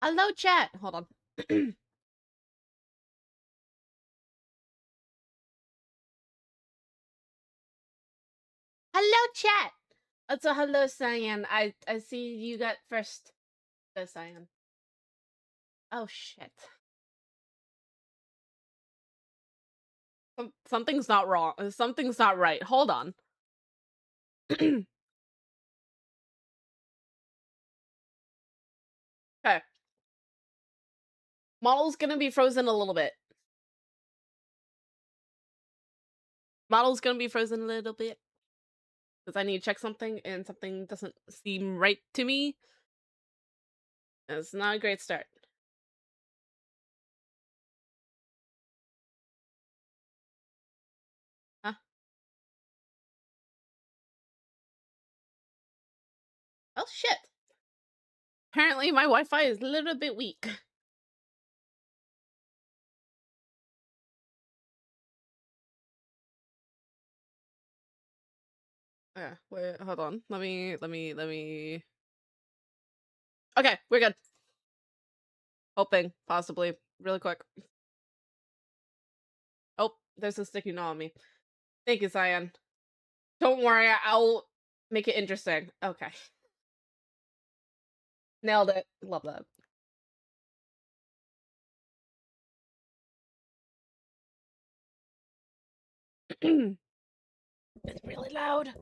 Hello, chat. Hold on. Hello, chat. It's a hello, Cyan. I see you got first. Hello, Cyan. Oh shit. Something's not wrong. Something's not right. Hold on. Okay. Model's gonna be frozen a little bit. Model's gonna be frozen a little bit. Because I need to check something and something doesn't seem right to me. It's not a great start. Huh? Oh shit. Apparently my Wi-Fi is a little bit weak. Yeah, wait, hold on. Let me. Okay, we're good. Hoping, possibly. Really quick. Oh, there's a sticky note on me. Thank you, Cyan. Don't worry, I'll make it interesting. Okay. Nailed it. Love that. It's really loud.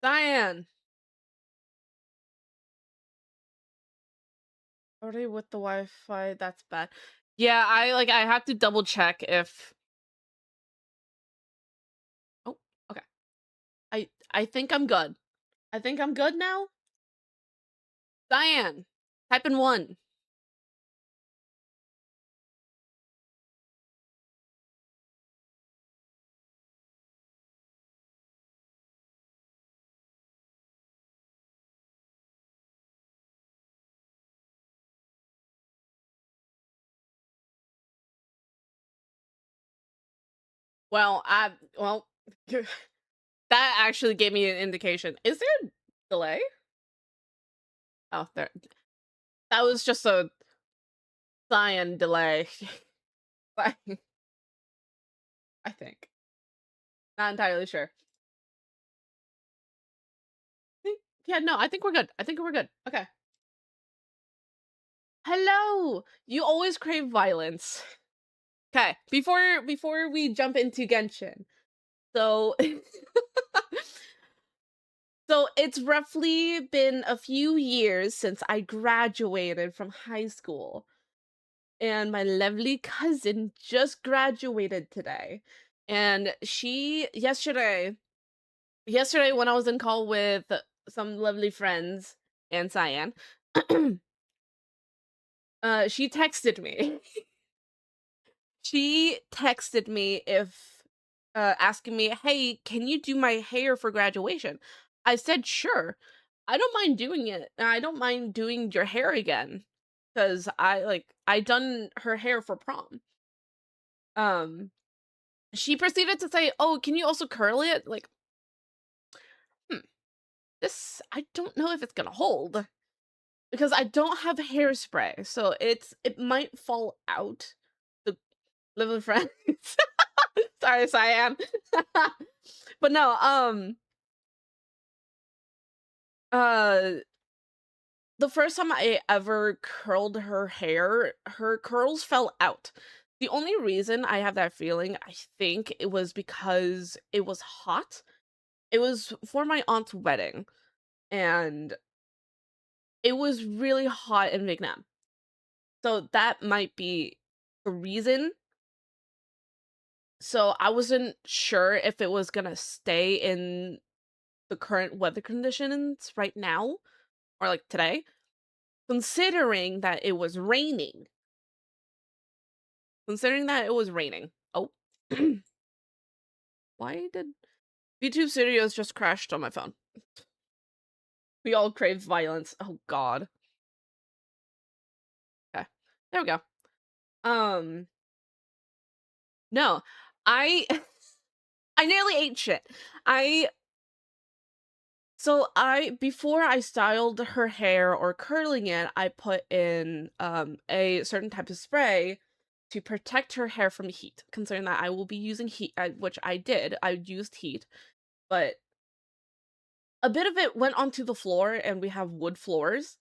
Cyan! Already with the Wi-Fi, that's bad. Yeah, I have to double check if... Oh, okay. I think I'm good. I think I'm good now. Cyan! Type in 1. Well, well, that actually gave me an indication. Is there a delay? Oh, there. That was just a Cyan delay. I think. Not entirely sure. Yeah, no, I think we're good. I think we're good. Okay. Hello! You always crave violence. Okay, before we jump into Genshin. So so it's roughly been a few years since I graduated from high school. And my lovely cousin just graduated today. And she yesterday when I was in call with some lovely friends and Cyan, she texted me. She texted me if asking me, "Hey, can you do my hair for graduation?" I said, "Sure. I don't mind doing it. And I don't mind doing your hair again because I done her hair for prom." Um she proceeded to say, "Oh, can you also curl it?" Like, hmm, this I don't know if it's going to hold because I don't have hairspray. So it might fall out. The lovely friends. Sorry, Cyan. But no, uh the first time I ever curled her hair, her curls fell out. The only reason I have that feeling, I think it was because it was hot. It was for my aunt's wedding and it was really hot in Vietnam. So that might be the reason. So I wasn't sure if it was going to stay in the current weather conditions right now or like today, considering that it was raining. Considering that it was raining. Oh. Why did YouTube Studios just crashed on my phone? We all crave violence. Oh god. Okay. There we go. Um no. I I nearly ate shit. I So before I styled her hair or curling it, I put in a certain type of spray to protect her hair from heat, considering that I will be using heat, which I did. I used heat, but a bit of it went onto the floor, and we have wood floors.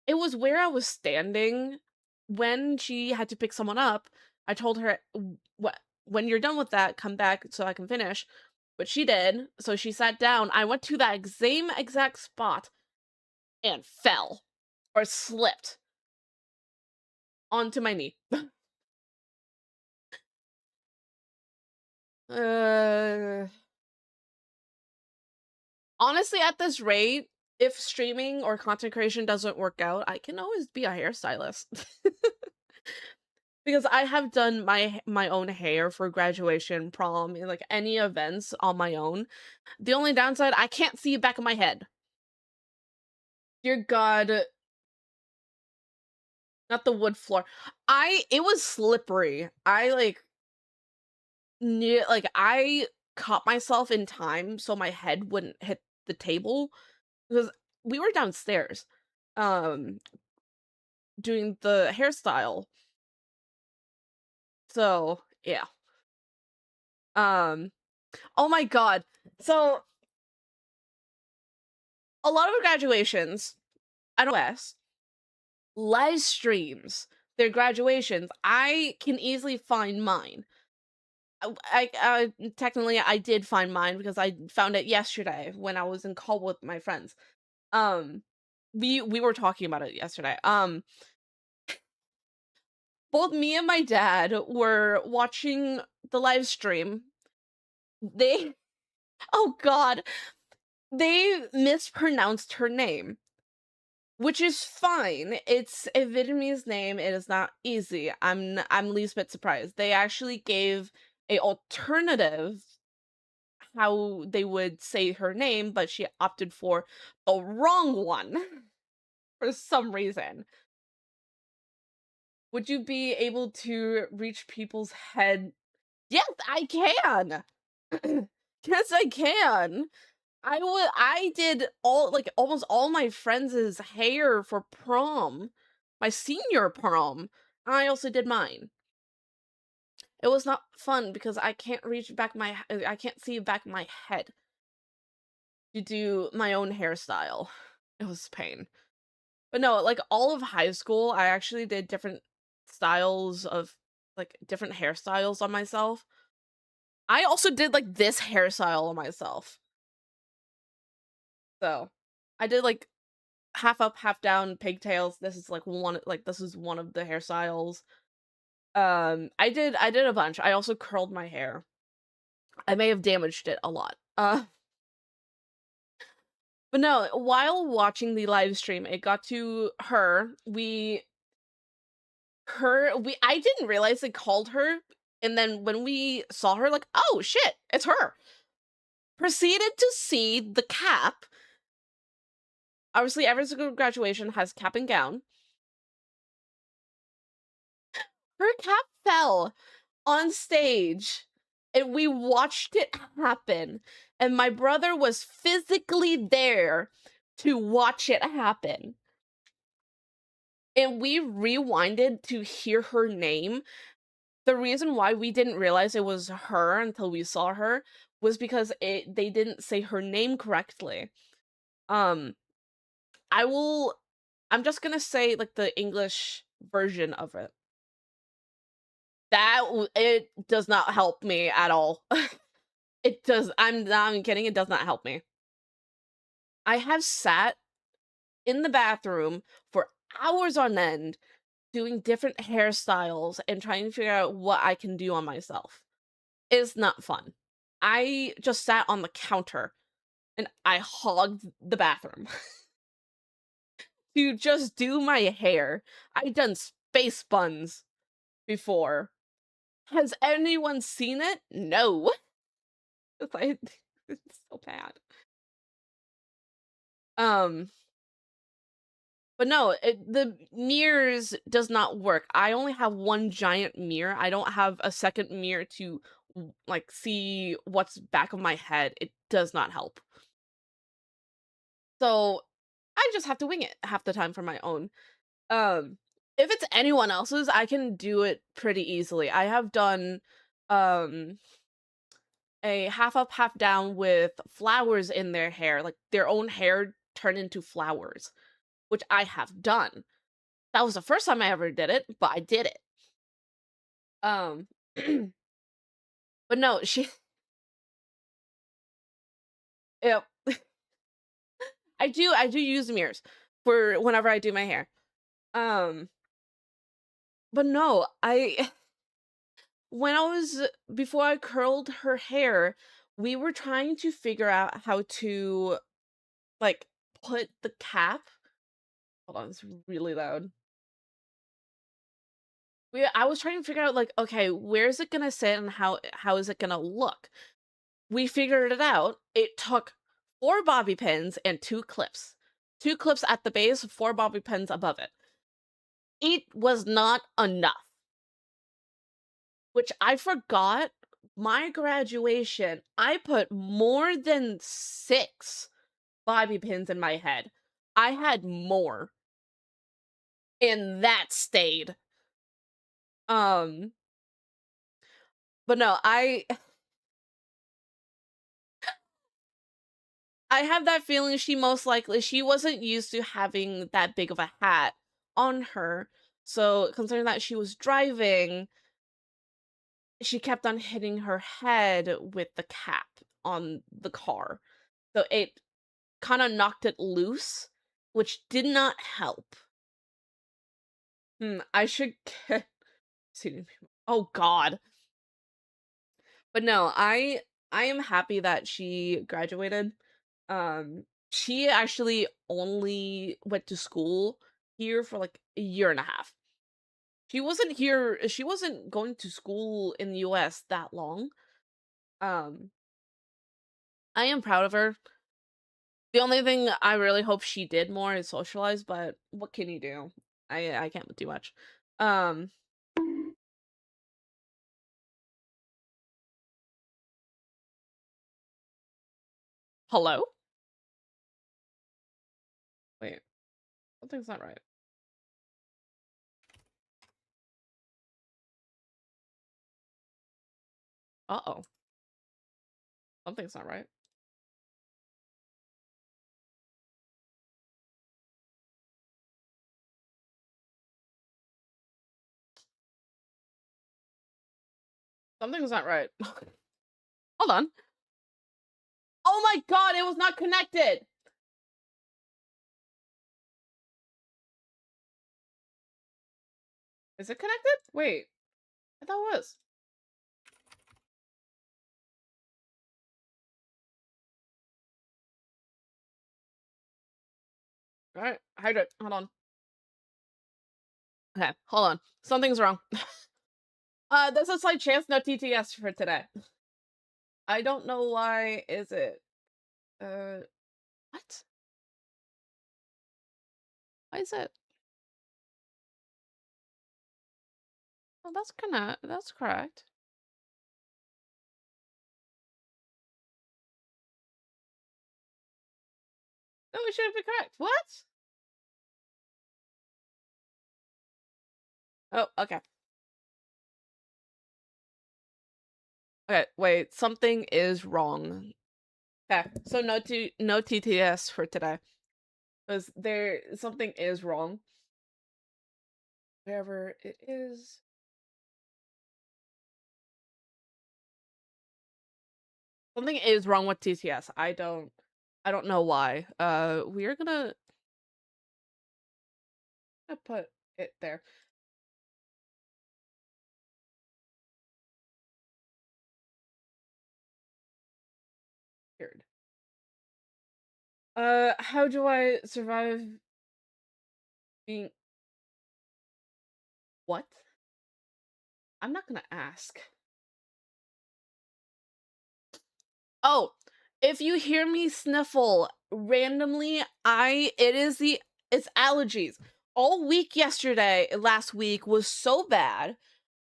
It was where I was standing when she had to pick someone up. I told her, "What? When you're done with that, come back so I can finish." But she did, so she sat down. I went to that same exact spot and fell or slipped onto my knee. uh, Honestly, at this rate, if streaming or content creation doesn't work out, I can always be a hairstylist. Because I have done my own hair for graduation, prom, and like any events on my own. The only downside, I can't see the back of my head. Dear God, not the wood floor. It was slippery. I caught myself in time so my head wouldn't hit the table because we were downstairs um doing the hairstyle. So, yeah. Um oh my God. So, a lot of graduations, I don't know, live streams their graduations. I can easily find mine. Technically I did find mine because I found it yesterday when I was in call with my friends. Um, we were talking about it yesterday. Both me and my dad were watching the live stream. They oh God, they mispronounced her name, which is fine. It's a Vietnamese name. It is not easy. I'm least bit surprised. They actually gave a alternative how they would say her name, but she opted for the wrong one for some reason. Would you be able to reach people's head? Yes, I can. Yes, I can. I did almost all my friends' hair for prom. My senior prom. I also did mine. It was not fun because I can't reach back I can't see back my head to do my own hairstyle. It was pain. But no, like all of high school, I actually did different styles of different hairstyles on myself. I also did like this hairstyle on myself. So I did like half up, half down pigtails. This is this is one of the hairstyles. I did a bunch. I also curled my hair. I may have damaged it a lot. But no, while watching the live stream, it got to her. I didn't realize they called her, and then when we saw her, like, oh shit, it's her. Proceeded to see the cap. Obviously, every single graduation has cap and gown. Her cap fell on stage, and we watched it happen. And my brother was physically there to watch it happen. And we rewinded to hear her name. The reason why we didn't realize it was her until we saw her was because they didn't say her name correctly. Um, I'm just gonna say like the English version of it. It does not help me at all. It does. I'm not even kidding. It does not help me. I have sat in the bathroom for hours on end doing different hairstyles and trying to figure out what I can do on myself. It's not fun. I just sat on the counter and I hogged the bathroom to just do my hair. I've done space buns before. Has anyone seen it? No. It's like it's so bad. Um, but no, the mirrors does not work. I only have one giant mirror. I don't have a second mirror to like see what's back of my head. does not help. So I just have to wing it half the time for my own. Um, if it's anyone else's, I can do it pretty easily. I have done um a half up, half down with flowers in their hair, like their own hair turned into flowers, which I have done. That was the first time I ever did it, but I did it. Um, but no, she, yeah, I do use mirrors for whenever I do my hair. Um, but no, I when I was before I curled her hair, we were trying to figure out how to like put the cap. Hold on, it's really loud. I was trying to figure out like, okay, where is it gonna sit and how is it gonna look? We figured it out. It took 4 bobby pins and 2 clips. 2 clips at the base, 4 bobby pins above it. It was not enough, which I forgot. My graduation, I put more than 6 bobby pins in my head. I had more, and that stayed. Um, but no, I have that feeling she wasn't used to having that big of a hat on her. So considering that she was driving, she kept on hitting her head with the cap on the car. So it kind of knocked it loose, which did not help. I should get oh god. But no, I am happy that she graduated. She actually only went to school here for like a year and a half. She wasn't going to school in the US that long. Um, I am proud of her. The only thing I really hope she did more is socialize, but what can you do? I can't do much. Um, hello? Wait, something's not right. Uh-oh. Something's not right. Something's not right. Hold on. Oh my god, it was not connected. Is it connected? Wait, I thought it was. All right, hydrate. Hold on. Okay, hold on. Something's wrong. There's a slight chance no TTS for today. I don't know why is it. What? Why is it? Oh, that's correct. No, it should be correct. What? Oh, okay. Okay, wait. Something is wrong. Okay, so no TTS for today because something is wrong. Whatever it is. Something is wrong with TTS. I don't know why. We're gonna put it there. Weird. How do I survive being what? I'm not gonna ask. Oh, if you hear me sniffle randomly, it's allergies. All week last week was so bad.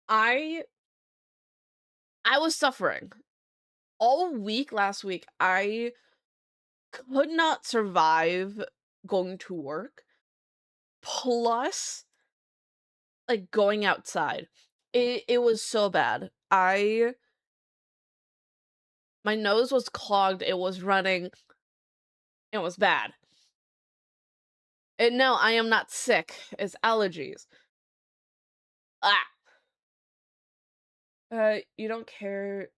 I I was suffering. all week last week, I could not survive going to work, plus, like, going outside. It was so bad. I My nose was clogged, it was running, it was bad. And no, I am not sick, it's allergies. Ah! You don't care.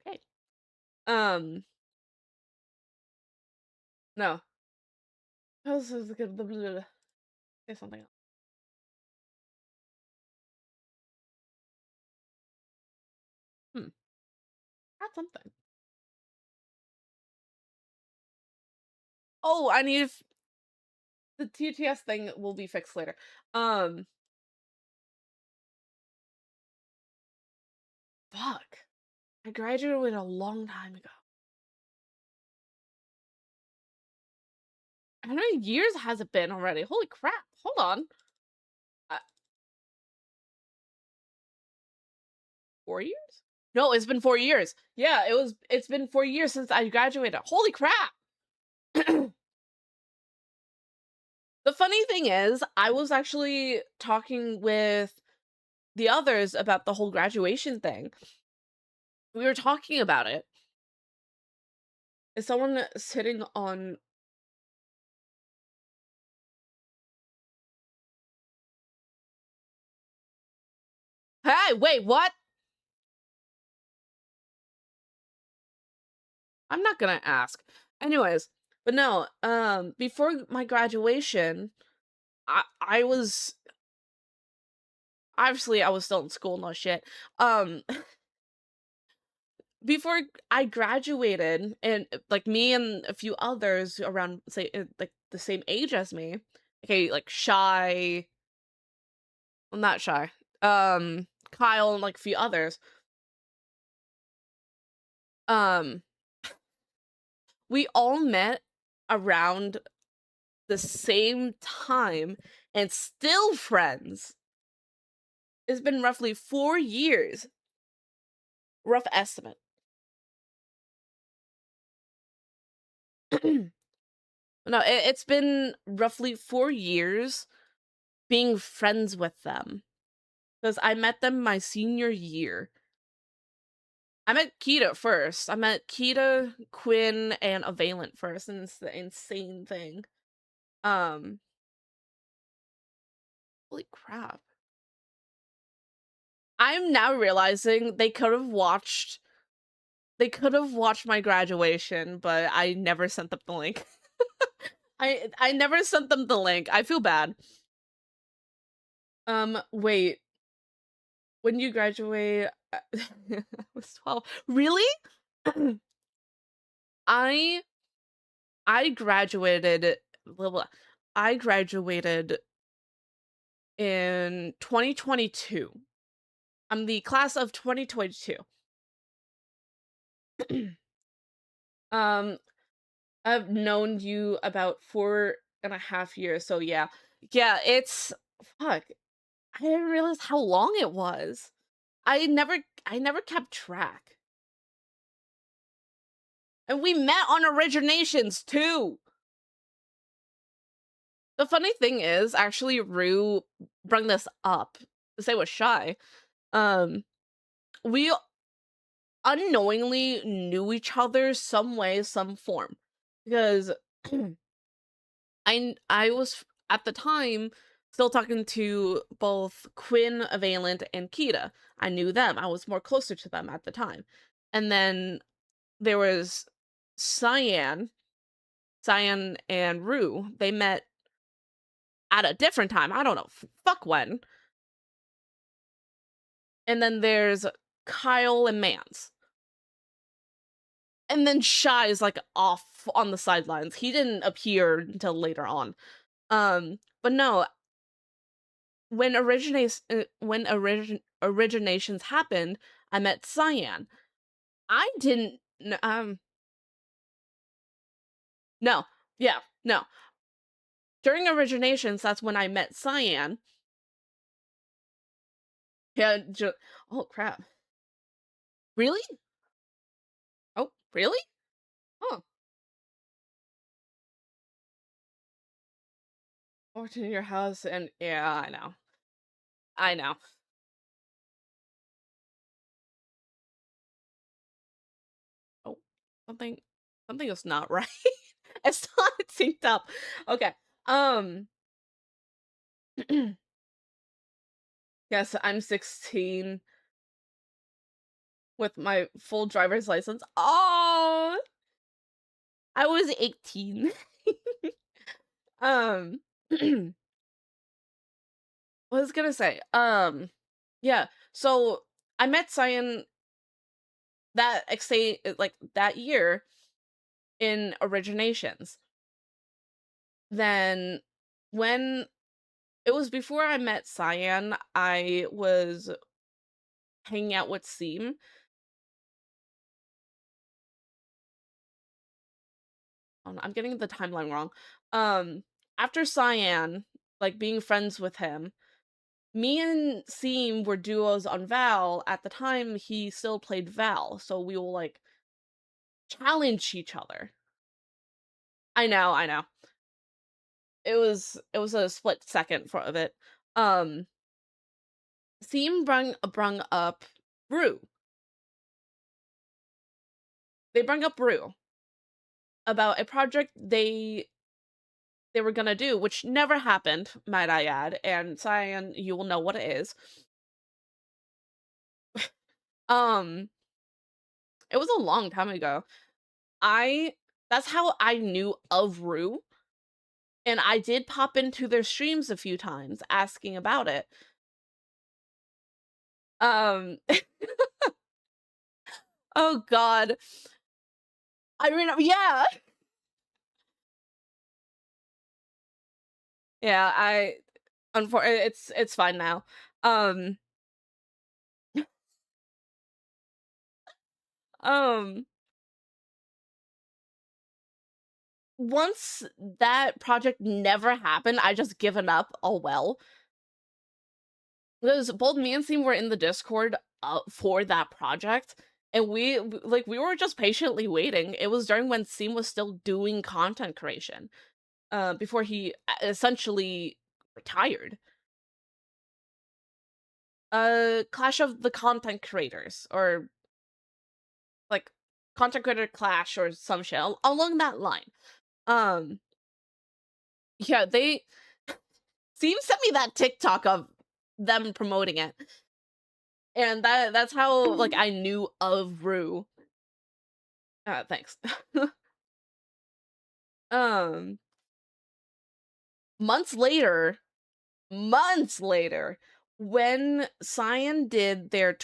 Okay. Um, no. Say something else. Hmm, that's something. Oh, I need the TTS thing will be fixed later. Um, fuck. I graduated a long time ago. How many years has it been already? Holy crap. Hold on. Uh, 4 years? No, it's been 4 years. Yeah, it's been 4 years since I graduated. Holy crap. The funny thing is, I was actually talking with the others about the whole graduation thing. We were talking about it. Is someone sitting on Hey, wait, what? I'm not gonna ask. Anyways, but no, before my graduation, I was obviously I was still in school, no shit. Um, before I graduated, and like me and a few others around, say, like the same age as me, okay, like Shy, well, not Shy, Kyle, and like a few others, um, we all met around the same time and still friends. It's been roughly 4 years. Rough estimate. No, it's been roughly 4 years being friends with them, because I met them my senior year. I met Kita first. I met Kita, Quinn, and Avalent first, and it's the insane thing. Um, Holy crap. I'm now realizing they could have watched my graduation, but I never sent them the link. I never sent them the link. I feel bad. Wait. When you graduate, I was 12. Really? I I graduated blah, blah, I graduated in 2022. I'm the class of 2022. Um, I've known you about 4.5 years, so yeah. Yeah, it's fuck. I didn't realize how long it was. I never kept track. And we met on originations too. The funny thing is, actually, Rue brought this up to say was Shy. Um, we unknowingly knew each other some way, some form, because I was at the time still talking to both Quinn, Avalent, and Kita. I knew them. I was more closer to them at the time. And then there was Cyan, Cyan and Rue. They met at a different time. I don't know, fuck when. And then there's Kyle and Mans. And then Shy is like off on the sidelines. He didn't appear until later on. But no, when originations happened, I met Cyan. I didn't no. Yeah, no. During originations, that's when I met Cyan. Yeah, oh crap. Really? Oh, really? Huh. Or to your house and yeah, I know. I know. Oh, something something is not right. It's not synced up. Okay. Um yes, I'm 16 with my full driver's license. Oh, I was 18. um what was I gonna say? Yeah, so I met Cyan like that year in originations. Then when it was before I met Cyan, I was hanging out with Seam. Oh, no, I'm getting the timeline wrong. After Cyan, like being friends with him, me and Seam were duos on Val. At the time, he still played Val, so we will like challenge each other. I know. It was a split second for of it. Um, Seam brung up Rue. They brung up Rue about a project they were gonna do, which never happened, might I add. And Cyan, you will know what it is. Um, it was a long time ago. I That's how I knew of Rue, and I did pop into their streams a few times asking about it. Um, oh god. I mean, yeah. Yeah, it's fine now. Um, um, once that project never happened, I just given up. Oh well. Because both me and Seam were in the Discord for that project, and we were just patiently waiting. It was during when Seam was still doing content creation, before he essentially retired. Clash of the Content Creators, or like Content Creator Clash, or some shit along that line. Um, yeah, they Seam sent me that TikTok of them promoting it, and that's how like I knew of Rue. Thanks. um, months later, months later, when Cyan did their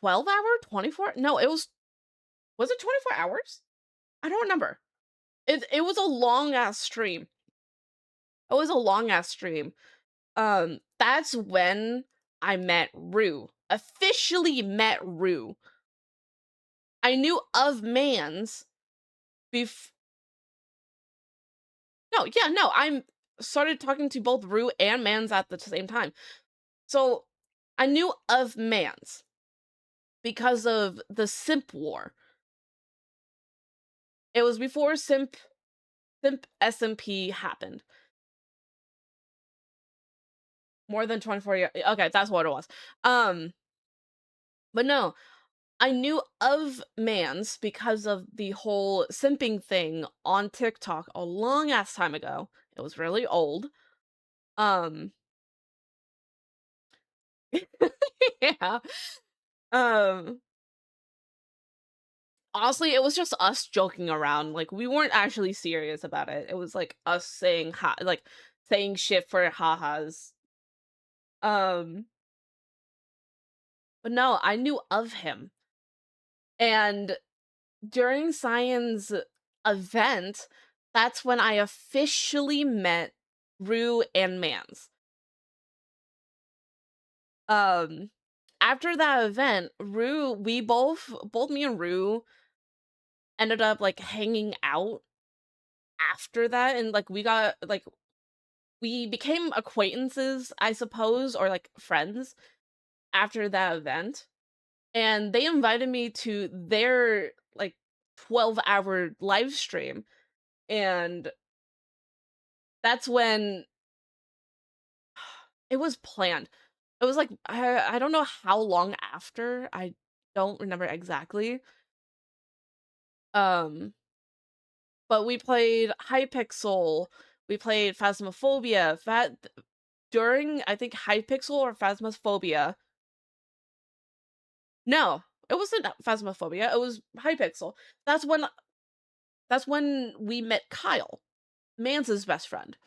12-hour, 24, no, was it 24 hours? I don't remember. It was a long ass stream. It was a long ass stream. That's when I met Rue. Officially met Rue. I knew of Mans bef no, yeah, no, I'm started talking to both Rue and Mans at the same time. So I knew of Mans because of the Simp War. It was before Simp SMP happened. More than 24 years. Okay, that's what it was. But no, I knew of Mans because of the whole simping thing on TikTok a long ass time ago. It was really old. Um yeah. Um Honestly, it was just us joking around. Like we weren't actually serious about it. It was like us saying like saying shit for ha-has. Um but no, I knew of him. And during Cyan's event, that's when I officially met Rue and Mans. Um After that event, Rue, we both me and Rue ended up like hanging out after that, and like we became acquaintances, I suppose, or like friends. after that event, and they invited me to their, like, 12-hour live stream, and that's when it was planned. It was, like, I don't know how long after, I don't remember exactly, um, but we played Hypixel, we played Phasmophobia, during, I think, Hypixel or Phasmophobia. No, it wasn't Phasmophobia, it was Hypixel. That's when that's when we met Kyle, Mans's best friend.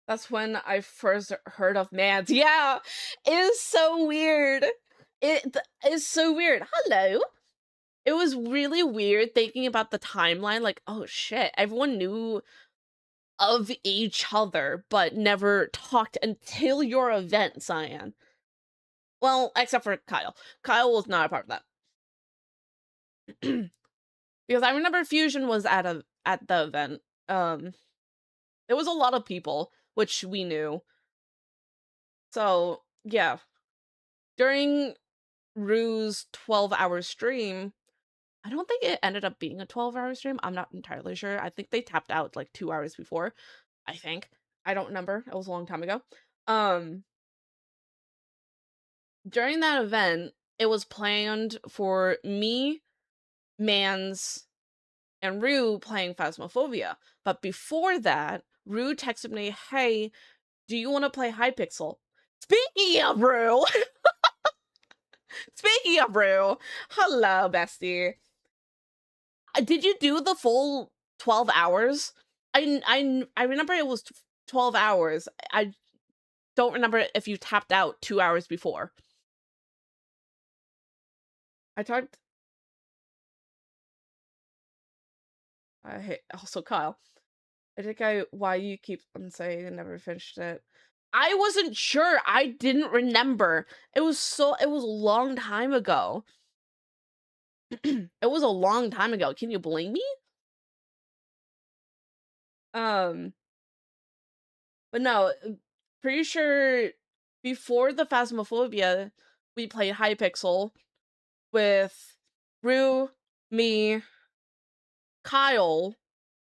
That's when I first heard of Mans. Yeah, it is so weird. It is so weird. Hello. It was really weird thinking about the timeline, like, oh shit, everyone knew of each other, but never talked until your event, Cyan. Well, except for Kyle. Kyle was not a part of that. Because I remember Fusion was at the event. There was a lot of people, which we knew. So, yeah. During Rue's 12-hour stream, I don't think it ended up being a 12-hour stream. I'm not entirely sure. I think they tapped out like 2 hours before. I think. I don't remember. It was a long time ago. During that event, it was planned for me, Mans, and Rue playing Phasmophobia. But before that, Rue texted me, hey, do you want to play Hypixel? Speaking of Rue, hello, bestie. Did you do the full 12 hours? I remember it was 12 hours. I don't remember if you tapped out 2 hours before. I talked. Also Kyle. I think why you keep on saying I never finished it. I wasn't sure. I didn't remember. It was a long time ago. It was a long time ago. Can you blame me? But no, pretty sure before the Phasmophobia, we played Hypixel with Rue, me, Kyle,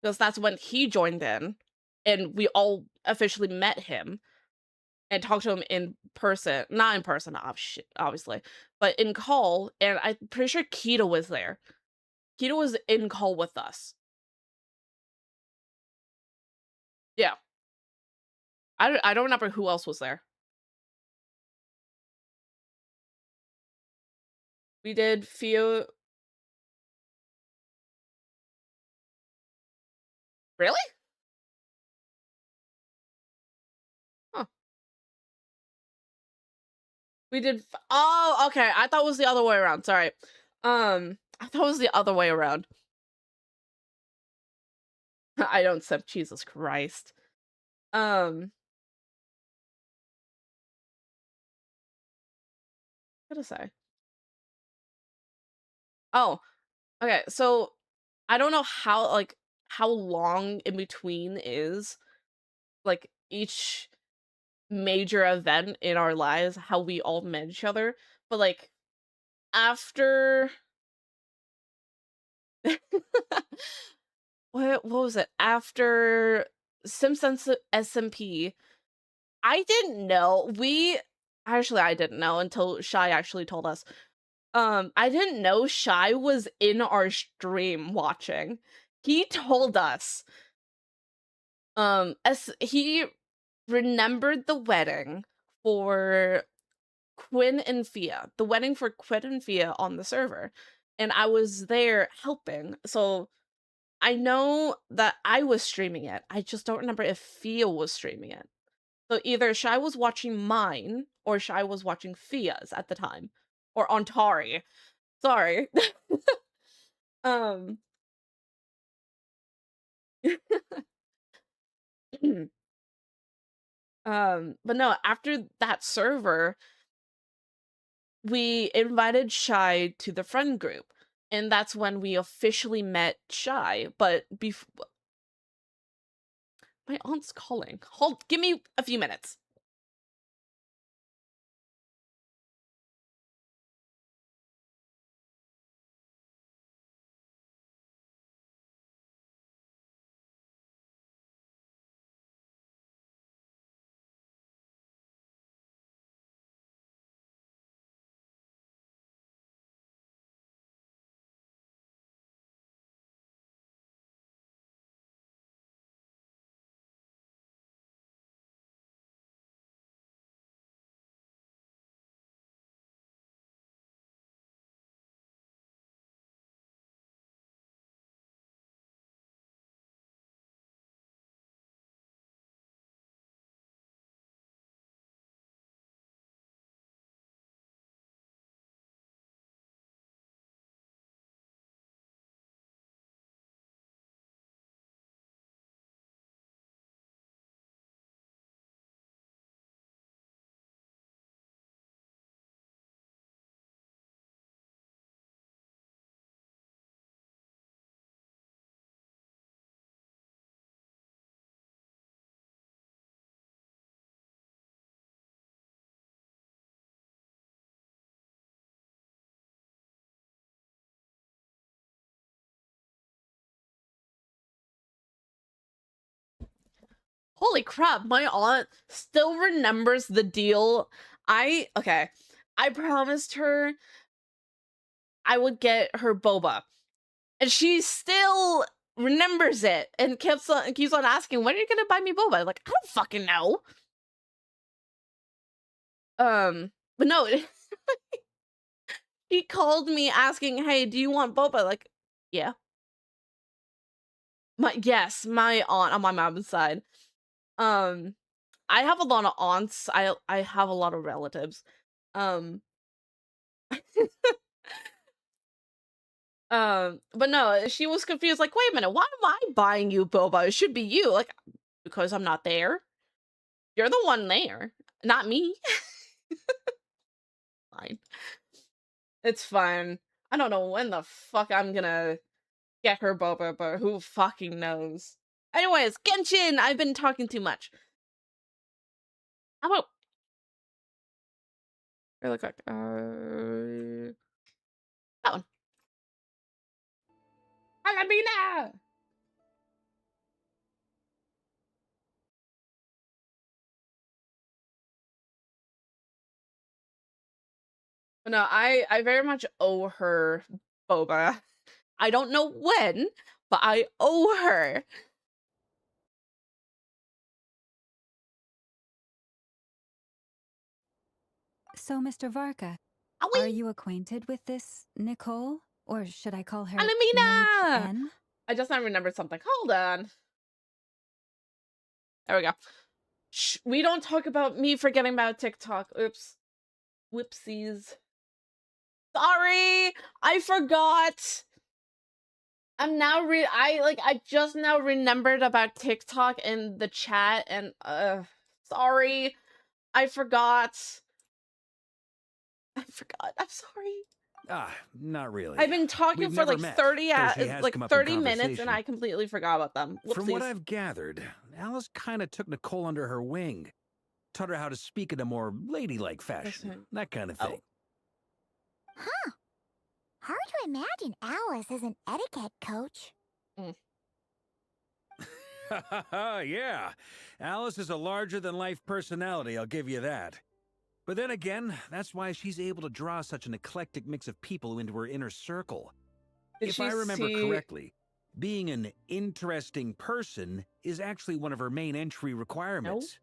because that's when he joined in, and we all officially met him and talked to him in person. Not in person, obviously, but in call, and I'm pretty sure Kita was there. Kita was in call with us. Yeah. I don't remember who else was there. We did Fio. Really? Huh. We did. Oh, okay. I thought it was the other way around. Sorry. I thought it was the other way around. I don't sip. Jesus Christ. What to say? Oh, okay. So I don't know how long in between is like each major event in our lives, how we all met each other, but like after what was it? After Simpsons SMP, I didn't know. I didn't know until Shy actually told us. I didn't know Shy was in our stream watching. He told us. As he remembered the wedding for Quinn and Fia, the wedding for Quinn and Fia on the server, and I was there helping. So I know that I was streaming it. I just don't remember if Fia was streaming it. So either Shy was watching mine or Shy was watching Fia's at the time, or Ontari. Sorry. um. But no, after that server, we invited Shy to the friend group, and that's when we officially met Shy. But my aunt's calling. Hold, give me a few minutes. Holy crap, my aunt still remembers the deal. Okay. I promised her I would get her boba. And she still remembers it and keeps on asking, when are you gonna buy me boba? Like, I don't fucking know. But no, he called me asking, hey, do you want boba? Like, yeah. Yes, my aunt on my mom's side. I have a lot of aunts. I have a lot of relatives. Um, but no, she was confused. Like, wait a minute, why am I buying you boba? It should be you. Like, because I'm not there. You're the one there, not me. Fine, it's fine. I don't know when the fuck I'm gonna get her boba, but who fucking knows? Anyways, Genshin. I've been talking too much. How about really quick? That one. Alamina! But no, I very much owe her boba. I don't know when, but I owe her. So, Mr. Varka, Owie! are you acquainted with this Nicole? Or should I call her Mage Alamina! N? I just now remembered something. Hold on. There we go. Shh, we don't talk about me forgetting about TikTok. Oops. Whoopsies. Sorry! I forgot! I just now remembered about TikTok in the chat and sorry. I forgot. I'm sorry. Not really. I've been talking We've for never like met, 30 though she has come up in 30 minutes and conversation. I completely forgot about them. Whoopsies. From what I've gathered, Alice kind of took Nicole under her wing. Taught her how to speak in a more ladylike fashion. That kind of thing. Huh. Hard to imagine Alice as an etiquette coach. Yeah. Alice is a larger-than-life personality, I'll give you that. But then again, that's why she's able to draw such an eclectic mix of people into her inner circle. If I remember correctly, being an interesting person is actually one of her main entry requirements.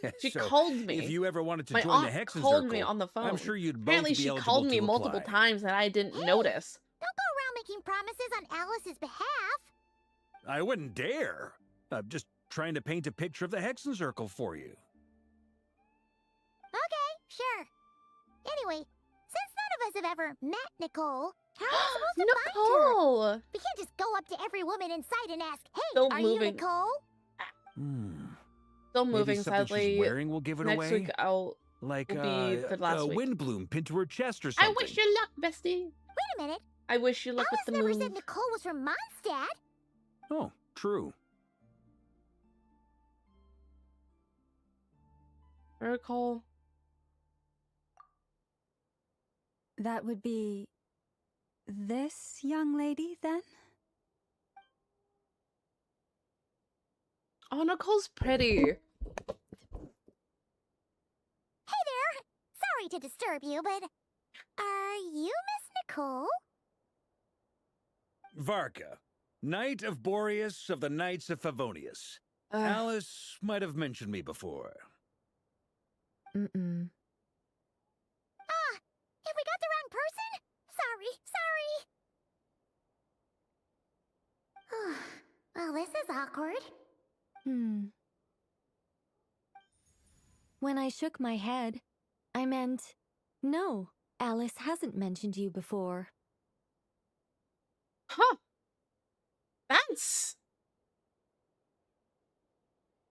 No? She So, called me. if you ever wanted to My join the aunt Hexen called Circle, me on the phone. I'm sure you'd Apparently both be she eligible called me to multiple apply. times and I didn't notice. Don't go around making promises on Alice's behalf. I wouldn't dare. I'm just trying to paint a picture of the Hexen Circle for you. Okay, sure. Anyway, since none of us have ever met Nicole, how are we supposed to find her? Nicole! We can't just go up to every woman in sight and ask, hey, Still are you moving. Nicole? Still Maybe moving, something sadly. she's wearing will give it Next away? week I'll Like will be the last a week. wind bloom pinned to her chest or I something. wish you luck, bestie. Wait a minute. I wish you luck Alice with the never move. said Nicole was from Mondstadt. Oh, true. Nicole. That would be this young lady, then? Oh, Nicole's pretty. Hey there. Sorry to disturb you, but are you Miss Nicole? Varka, Knight of Boreas of the Knights of Favonius. Alice might have mentioned me before. Mm-mm. Have we got the wrong person? Sorry. Well, this is awkward. When I shook my head, I meant, no, Alice hasn't mentioned you before. Huh. That's...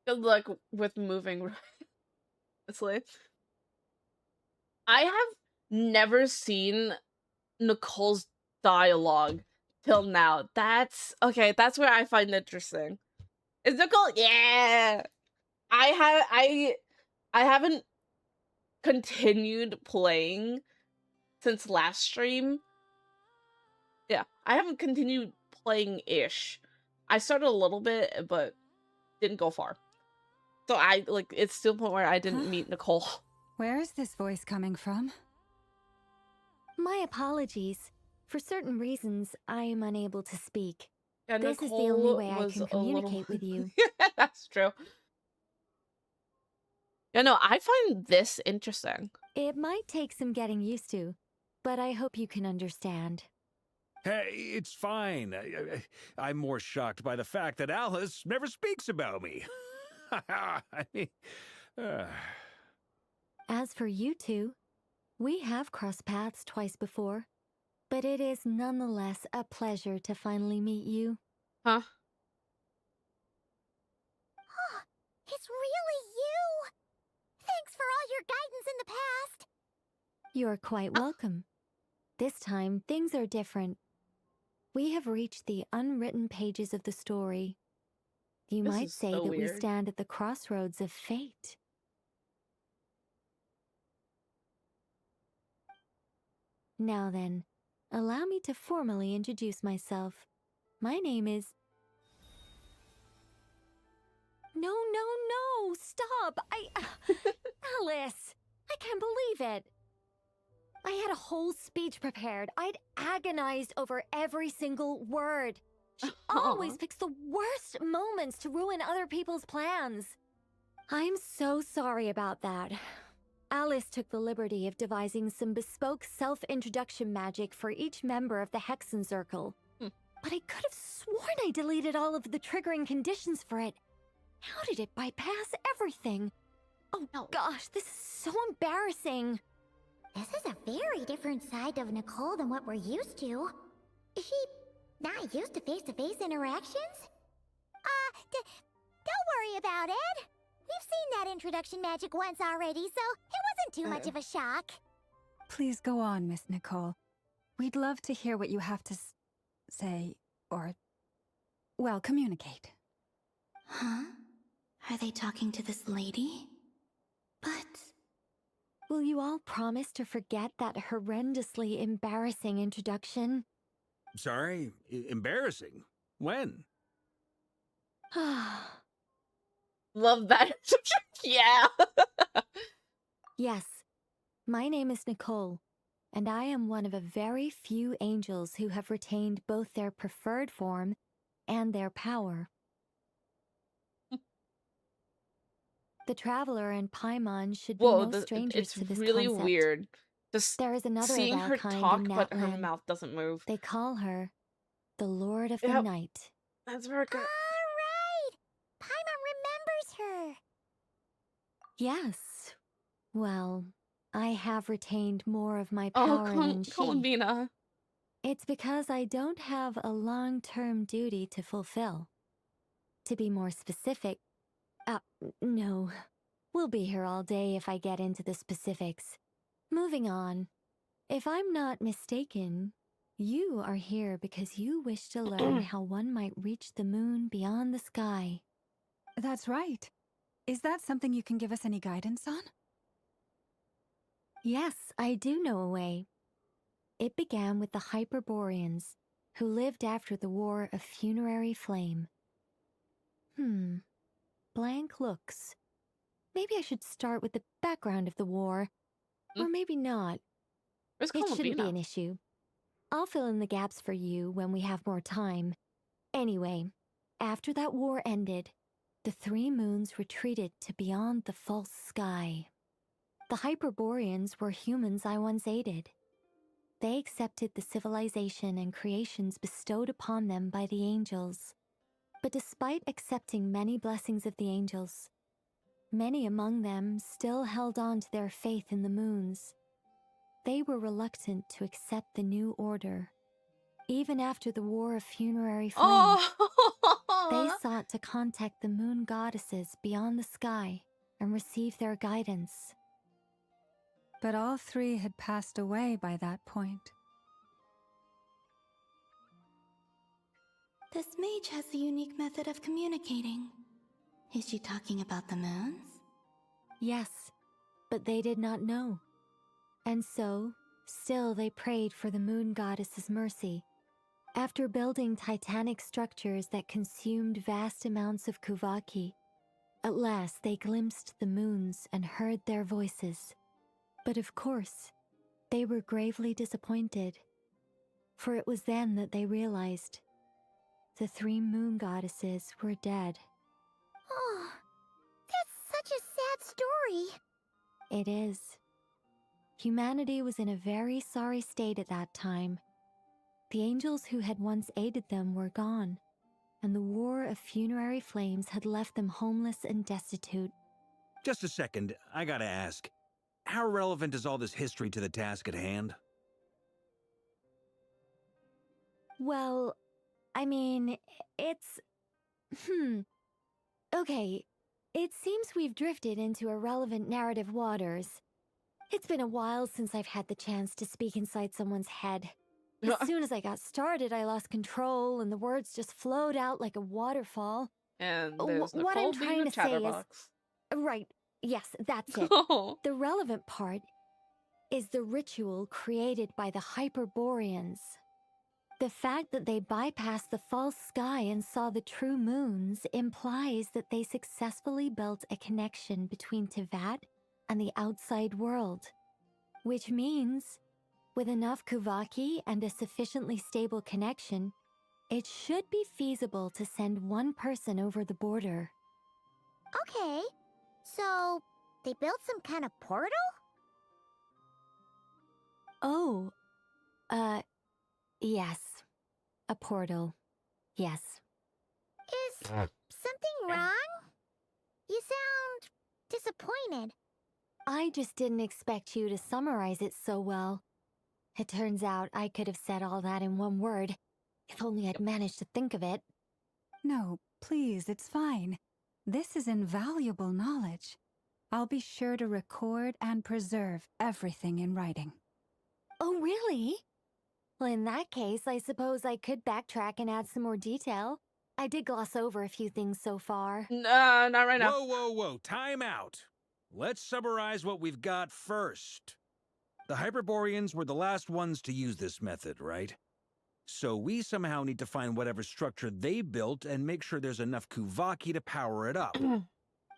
Good luck with moving. Honestly. I have never seen Nicole's dialogue till now. That's where I find interesting. Is Nicole? Yeah. I haven't continued playing since last stream. Yeah, I haven't continued playing ish. I started a little bit, but didn't go far. So I like it's still a point where I didn't Huh? meet Nicole. Where is this voice coming from? My apologies. For certain reasons, I am unable to speak. Yeah, This is the only Nicole way I was can a little communicate with you. That's true. Yeah, no, I find this interesting. It might take some getting used to, but I hope you can understand. Hey, it's fine. I'm more shocked by the fact that Alice never speaks about me. I mean, uh, As for you two, we have crossed paths twice before, but it is nonetheless a pleasure to finally meet you. Huh? It's really you! Thanks for all your guidance in the past! You're quite welcome. This time, things are different. We have reached the unwritten pages of the story. You This might is say so that we weird. stand at the crossroads of fate. Now then, allow me to formally introduce myself. My name is... No, no, no! Stop! Alice! I can't believe it! I had a whole speech prepared. I'd agonized over every single word. She always Aw. picks the worst moments to ruin other people's plans. I'm so sorry about that. Alice took the liberty of devising some bespoke self-introduction magic for each member of the Hexen Circle. Hmm. But I could have sworn I deleted all of the triggering conditions for it. How did it bypass everything? Oh No. gosh, this is so embarrassing. This is a very different side of Nicole than what we're used to. Is she not used to face-to-face interactions? Don't worry about it. We've seen that introduction magic once already, so it wasn't too much of a shock. Please go on, Miss Nicole. We'd love to hear what you have to say, or, well, communicate. Huh? Are they talking to this lady? But... Will you all promise to forget that horrendously embarrassing introduction? sorry, embarrassing. When? Love that. Yeah. Yes, my name is Nicole, and I am one of a very few angels who have retained both their preferred form and their power. The Traveler and Paimon should be Whoa, no strangers it's to this really concept. weird. Just There is another of seeing our her kind talk, in but her Natlan. mouth doesn't move. They call her the Lord of the Yep. Night. That's very good. Alright! Paimon remembers her! Yes. Well, I have retained more of my Oh, power than she. Columbina. It's because I don't have a long-term duty to fulfill. To be more specific, no. We'll be here all day if I get into the specifics. Moving on. If I'm not mistaken, you are here because you wish to learn how one might reach the moon beyond the sky. That's right. Is that something you can give us any guidance on? Yes, I do know a way. It began with the Hyperboreans, who lived after the War of Funerary Flame. Blank looks. Maybe I should start with the background of the war. Or maybe not. Where's It shouldn't be Columbina? an issue. I'll fill in the gaps for you when we have more time. Anyway, after that war ended, the three moons retreated to beyond the false sky. The Hyperboreans were humans I once aided. They accepted the civilization and creations bestowed upon them by the angels. But despite accepting many blessings of the angels, many among them still held on to their faith in the moons. They were reluctant to accept the new order. Even after the War of Funerary Flame, they Oh, sought to contact the moon goddesses beyond the sky and receive their guidance. But all three had passed away by that point. This mage has a unique method of communicating. Is she talking about the moons? Yes, but they did not know. And so, still they prayed for the moon goddess's mercy. After building titanic structures that consumed vast amounts of Kuvaki, At last they glimpsed the moons and heard their voices. But of course, they were gravely disappointed. For it was then that they realized the 3 moon goddesses were dead. Oh, that's such a sad story. It is. Humanity was in a very sorry state at that time. The angels who had once aided them were gone, and the war of funerary flames had left them homeless and destitute. Just a second, I gotta ask. How relevant is all this history to the task at hand? Well, I mean, it's... Okay, it seems we've drifted into irrelevant narrative waters. It's been a while since I've had the chance to speak inside someone's head. As soon as I got started, I lost control, and the words just flowed out like a waterfall. And there's What I'm Nicole being trying a to say is... chatterbox. Right, yes, that's it. Oh. The relevant part is the ritual created by the Hyperboreans. The fact that they bypassed the false sky and saw the true moons implies that they successfully built a connection between Tevat and the outside world. Which means, with enough Kuvaki and a sufficiently stable connection, it should be feasible to send one person over the border. Okay, so they built some kind of portal? Oh, yes. A portal. Yes. Is something wrong? You sound disappointed. I just didn't expect you to summarize it so well. It turns out I could have said all that in one word, if only I'd managed to think of it. No, please, it's fine. This is invaluable knowledge. I'll be sure to record and preserve everything in writing. Oh, really? Well, in that case, I suppose I could backtrack and add some more detail. I did gloss over a few things so far. Not right now. Whoa, time out. Let's summarize what we've got first. The Hyperboreans were the last ones to use this method, right? So we somehow need to find whatever structure they built and make sure there's enough Kuvaki to power it up.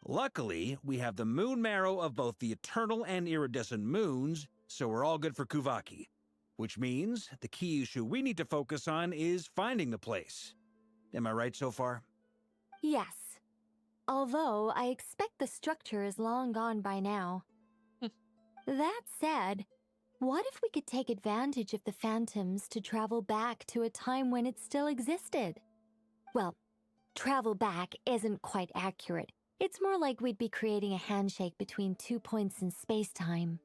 Luckily, we have the moon marrow of both the eternal and iridescent moons, so we're all good for Kuvaki. Which means the key issue we need to focus on is finding the place. Am I right so far? Yes. Although I expect the structure is long gone by now. That said, what if we could take advantage of the phantoms to travel back to a time when it still existed? Well, travel back isn't quite accurate. It's more like we'd be creating a handshake between 2 points in space-time.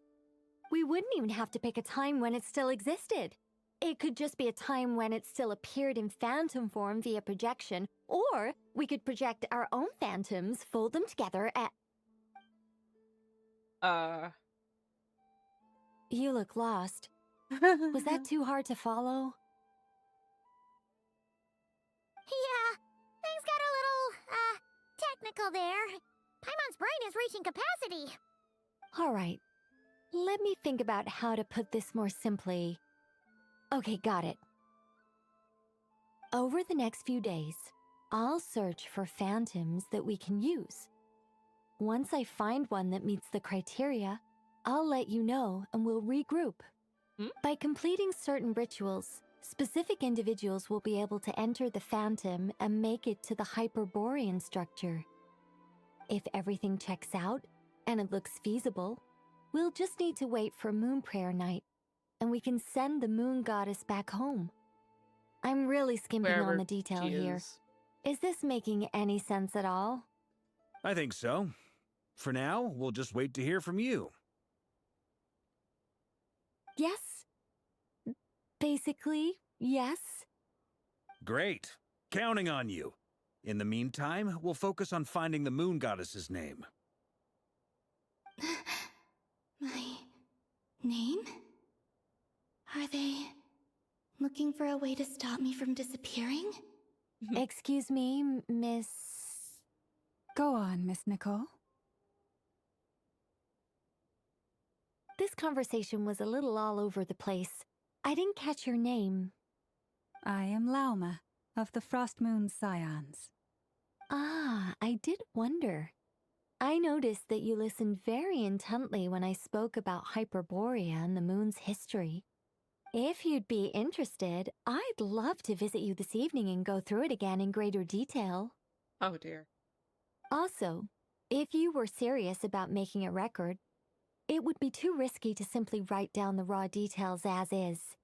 We wouldn't even have to pick a time when it still existed. It could just be a time when it still appeared in phantom form via projection, or we could project our own phantoms, fold them together, You look lost. Was that too hard to follow? Yeah, things got a little, technical there. Paimon's brain is reaching capacity. All right. Let me think about how to put this more simply. Okay, got it. Over the next few days, I'll search for phantoms that we can use. Once I find one that meets the criteria, I'll let you know and we'll regroup. By completing certain rituals, specific individuals will be able to enter the phantom and make it to the Hyperborean structure. If everything checks out and it looks feasible, we'll just need to wait for Moon Prayer Night, and we can send the moon goddess back home. I'm really skimping Wherever on the detail she here. Is this making any sense at all? I think so. For now, we'll just wait to hear from you. Yes. Basically, yes. Great. Counting on you. In the meantime, we'll focus on finding the moon goddess's name. My name? Are they looking for a way to stop me from disappearing? Excuse me, Miss... Go on, Miss Nicole. This conversation was a little all over the place. I didn't catch your name. I am Lauma, of the Frost Moon Scions. Ah, I did wonder. I noticed that you listened very intently when I spoke about Hyperborea and the moon's history. If you'd be interested, I'd love to visit you this evening and go through it again in greater detail. Oh dear. Also, if you were serious about making a record, it would be too risky to simply write down the raw details as is.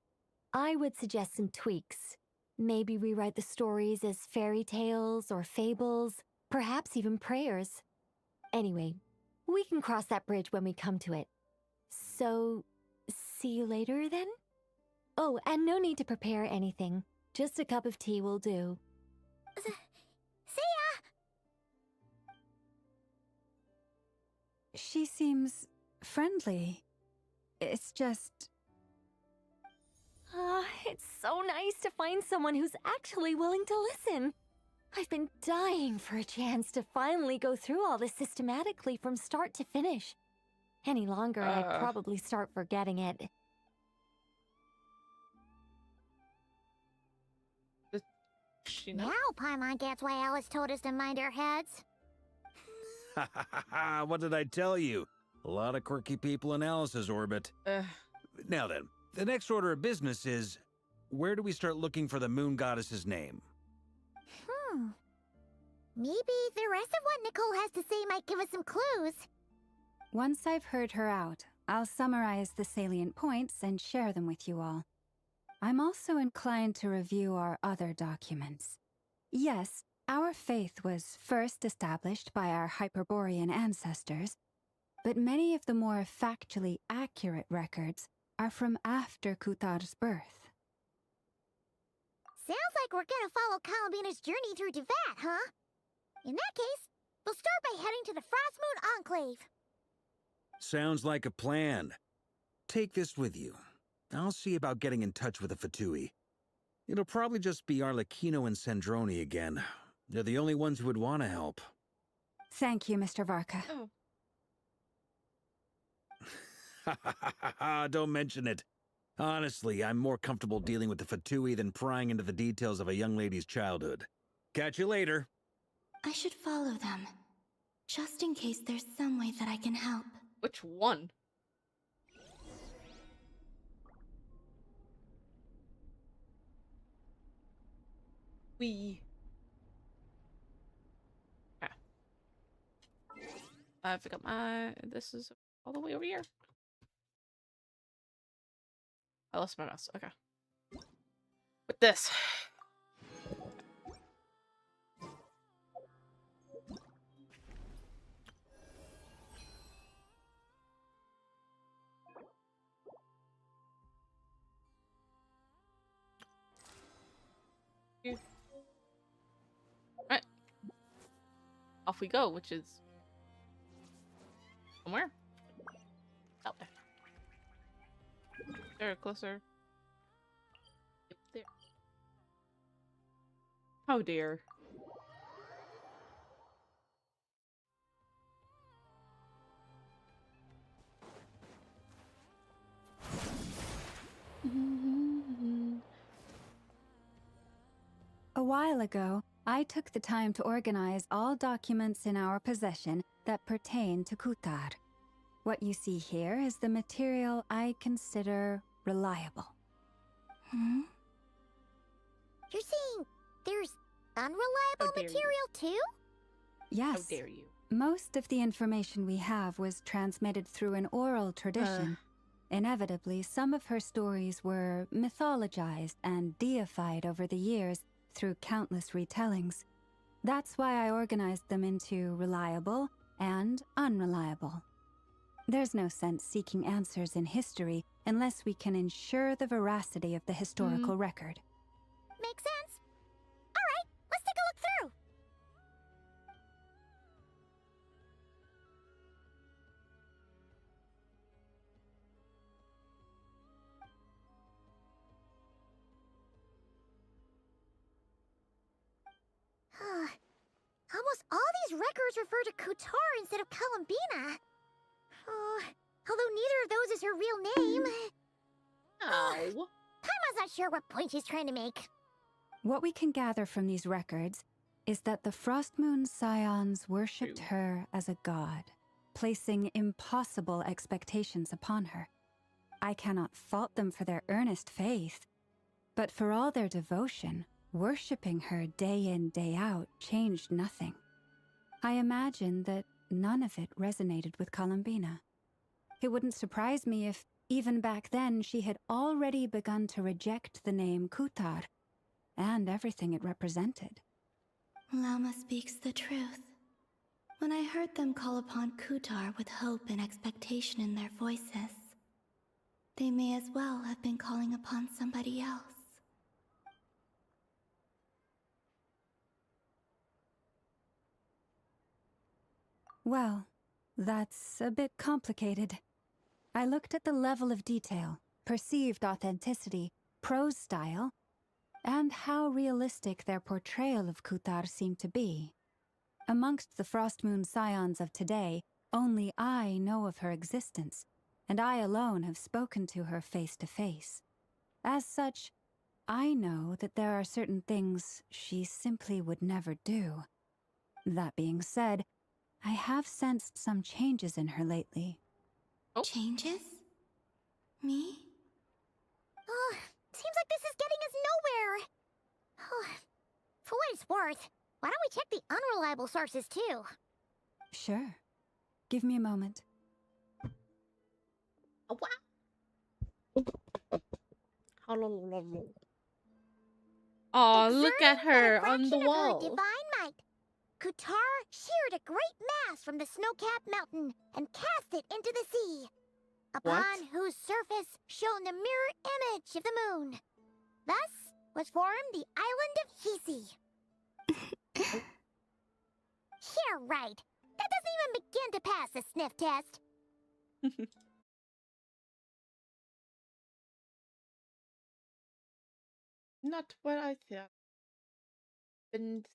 I would suggest some tweaks. Maybe rewrite the stories as fairy tales or fables, perhaps even prayers. Anyway, we can cross that bridge when we come to it. So, see you later then? Oh, and no need to prepare anything. Just a cup of tea will do. See ya! She seems friendly. It's just... It's so nice to find someone who's actually willing to listen. I've been dying for a chance to finally go through all this systematically from start to finish. Any longer, I'd probably start forgetting it. She knows. Now Paimon gets why Alice told us to mind our heads. Ha ha ha ha! What did I tell you? A lot of quirky people in Alice's orbit. Now then, the next order of business is, where do we start looking for the moon goddess's name? Maybe the rest of what Nicole has to say might give us some clues. Once I've heard her out, I'll summarize the salient points and share them with you all. I'm also inclined to review our other documents. Yes, our faith was first established by our Hyperborean ancestors, but many of the more factually accurate records are from after Kutar's birth. Sounds like we're gonna follow Columbina's journey through Devat, huh? In that case, we'll start by heading to the Frost Moon Enclave. Sounds like a plan. Take this with you. I'll see about getting in touch with the Fatui. It'll probably just be Arlecchino and Sandroni again. They're the only ones who would want to help. Thank you, Mr. Varka. Oh. Don't mention it. Honestly, I'm more comfortable dealing with the Fatui than prying into the details of a young lady's childhood. Catch you later. I should follow them, just in case there's some way that I can help. Which one? We. Okay. I forgot my. This is all the way over here. I lost my mouse. Okay. With this. Right. Off we go, which is somewhere out there. There, closer. Yep, there. Oh dear. A while ago, I took the time to organize all documents in our possession that pertain to Kutar. What you see here is the material I consider reliable. Hmm? You're saying there's unreliable How dare you. material too? Yes. How dare you? Most of the information we have was transmitted through an oral tradition. Inevitably, some of her stories were mythologized and deified over the years through countless retellings. That's why I organized them into reliable and unreliable. There's no sense seeking answers in history unless we can ensure the veracity of the historical record. Makes sense. Alright, let's take a look through. Almost all these records refer to Kutar instead of Columbina. Although neither of those is her real name. Oh. Paimon's not sure what point she's trying to make. What we can gather from these records is that the Frost Moon Scions worshipped her as a god, placing impossible expectations upon her. I cannot fault them for their earnest faith, but for all their devotion, worshipping her day in, day out changed nothing. I imagine that none of it resonated with Columbina. It wouldn't surprise me if, even back then, she had already begun to reject the name Kutar and everything it represented. Lama speaks the truth. When I heard them call upon Kutar with hope and expectation in their voices, they may as well have been calling upon somebody else. Well, that's a bit complicated. I looked at the level of detail, perceived authenticity, prose style, and how realistic their portrayal of Kutar seemed to be. Amongst the Frostmoon Scions of today, only I know of her existence, and I alone have spoken to her face to face. As such, I know that there are certain things she simply would never do. That being said, I have sensed some changes in her lately. Oh. Changes? Me? Oh, seems like this is getting us nowhere. Oh, for what it's worth, why don't we check the unreliable sources too? Sure. Give me a moment. Oh, wow. Oh, look at Exerting but a her on the fraction of her wall. divine might, Kutar sheared a great mass from the snow-capped mountain and cast it into the sea, upon whose surface shone the mirror image of the moon. Thus was formed the island of Hisi. Yeah, right. That doesn't even begin to pass the sniff test. Not what I thought. And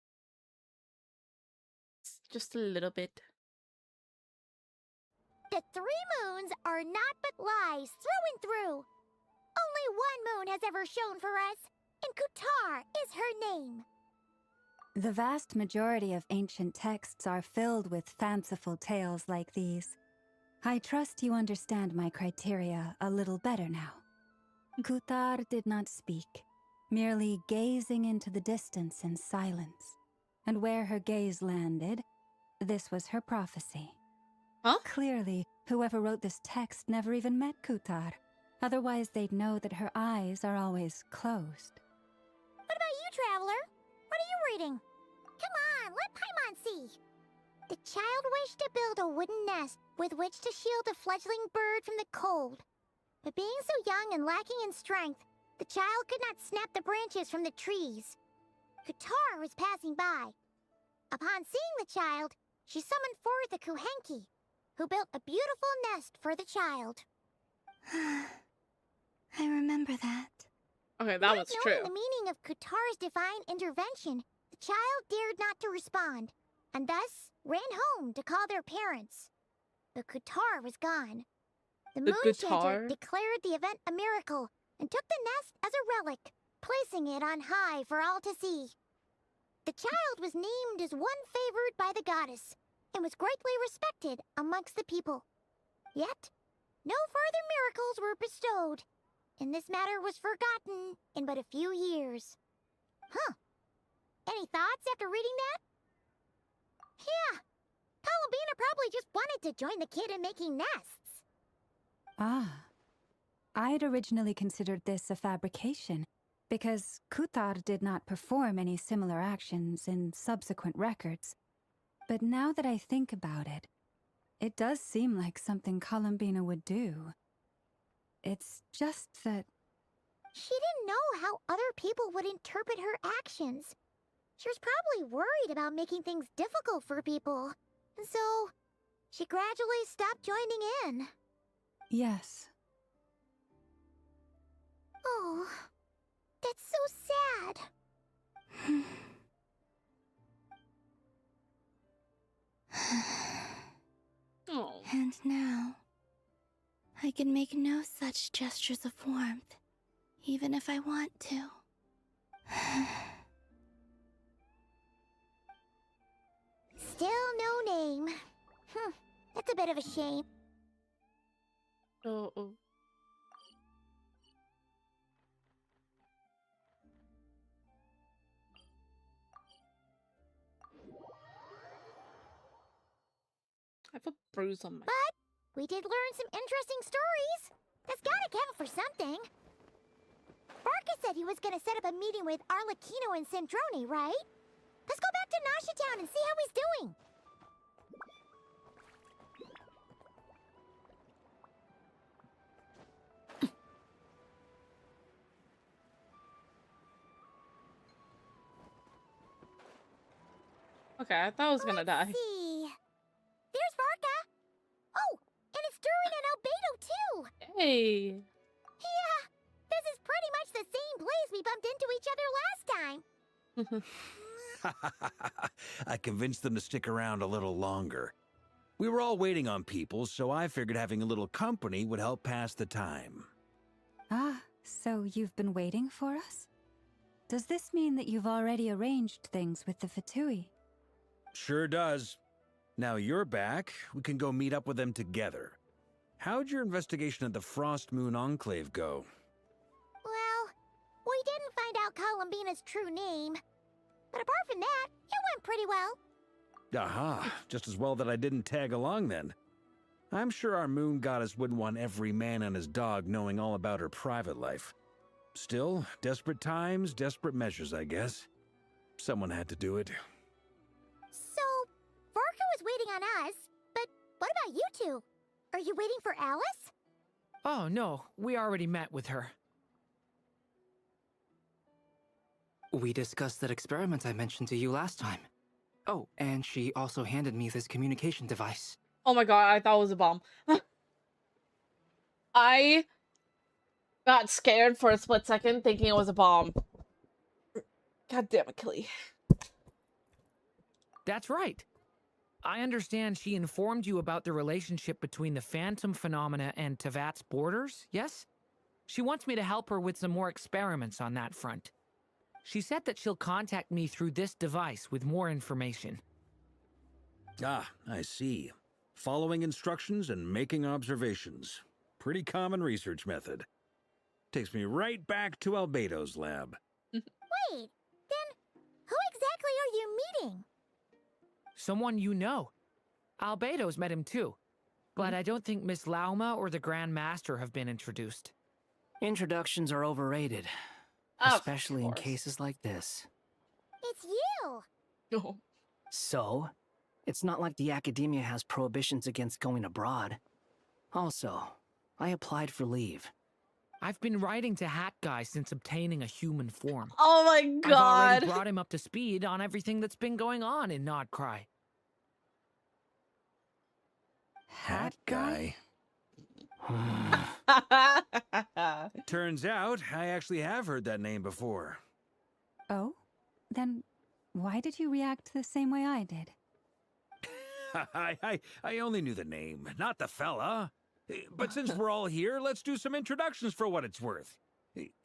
just a little bit. The 3 moons are not but lies through and through. Only one moon has ever shone for us, and Kutar is her name. The vast majority of ancient texts are filled with fanciful tales like these. I trust you understand my criteria a little better now. Kutar did not speak, merely gazing into the distance in silence. And where her gaze landed, this was her prophecy. Huh? Clearly, whoever wrote this text never even met Kutar. Otherwise, they'd know that her eyes are always closed. What about you, Traveler? What are you reading? Come on, let Paimon see. The child wished to build a wooden nest with which to shield a fledgling bird from the cold. But being so young and lacking in strength, the child could not snap the branches from the trees. Kutar was passing by. Upon seeing the child, she summoned forth a Kuhenki, who built a beautiful nest for the child. I remember that. Okay, that Not was knowing true. the meaning of Kutar's divine intervention, the child dared not to respond, and thus ran home to call their parents. But Kutar was gone. The The Moon Chanter guitar? declared the event a miracle and took the nest as a relic, placing it on high for all to see. The child was named as one favored by the goddess and was greatly respected amongst the people. Yet, no further miracles were bestowed, and this matter was forgotten in but a few years. Huh. Any thoughts after reading that? Yeah. Columbina probably just wanted to join the kid in making nests. Ah. I'd originally considered this a fabrication, because Kutar did not perform any similar actions in subsequent records. But now that I think about it, it does seem like something Columbina would do. It's just that... She didn't know how other people would interpret her actions. She was probably worried about making things difficult for people. And so, she gradually stopped joining in. Yes. Oh, that's so sad. Oh. And now, I can make no such gestures of warmth, even if I want to. Still no name. That's a bit of a shame. Oh. I have a bruise on my... But we did learn some interesting stories. That's gotta count for something. Barca said he was gonna set up a meeting with Arlecchino and Sandrone, right? Let's go back to Nasha Town and see how he's doing. Okay, I thought I was gonna die. Let's see. There's Barca. Oh, and it's Durin and Albedo too. Hey. Yeah, this is pretty much the same place we bumped into each other last time. I convinced them to stick around a little longer. We were all waiting on people, so I figured having a little company would help pass the time. Ah, so you've been waiting for us? Does this mean that you've already arranged things with the Fatui? Sure does. Now you're back, we can go meet up with them together. How'd your investigation at the Frost Moon Enclave go? Well, we didn't find out Columbina's true name. But apart from that, it went pretty well. Aha, just as well that I didn't tag along then. I'm sure our moon goddess wouldn't want every man and his dog knowing all about her private life. Still, desperate times, desperate measures, I guess. Someone had to do it. So, Varka was waiting on us, but what about you two? Are you waiting for Alice? Oh, no. We already met with her. We discussed that experiment I mentioned to you last time. Oh, and she also handed me this communication device. Oh my god, I thought it was a bomb. I got scared for a split second thinking it was a bomb. God damn it, Kelly. That's right. I understand she informed you about the relationship between the phantom phenomena and Tevat's borders, yes? She wants me to help her with some more experiments on that front. She said that she'll contact me through this device with more information. Ah, I see. Following instructions and making observations. Pretty common research method. Takes me right back to Albedo's lab. Wait, then who exactly are you meeting? Someone you know. Albedo's met him too. But I don't think Miss Lauma or the Grand Master have been introduced. Introductions are overrated. Of Especially in course. cases like this. It's you! Oh. So, it's not like the academia has prohibitions against going abroad. Also, I applied for leave. I've been writing to Hat Guy since obtaining a human form. Oh my I've already god. brought him up to speed on everything that's been going on in Nodcry. Hat guy. Turns out, I actually have heard that name before. Oh? Then why did you react the same way I did? I only knew the name, not the fella. But since we're all here, let's do some introductions for what it's worth.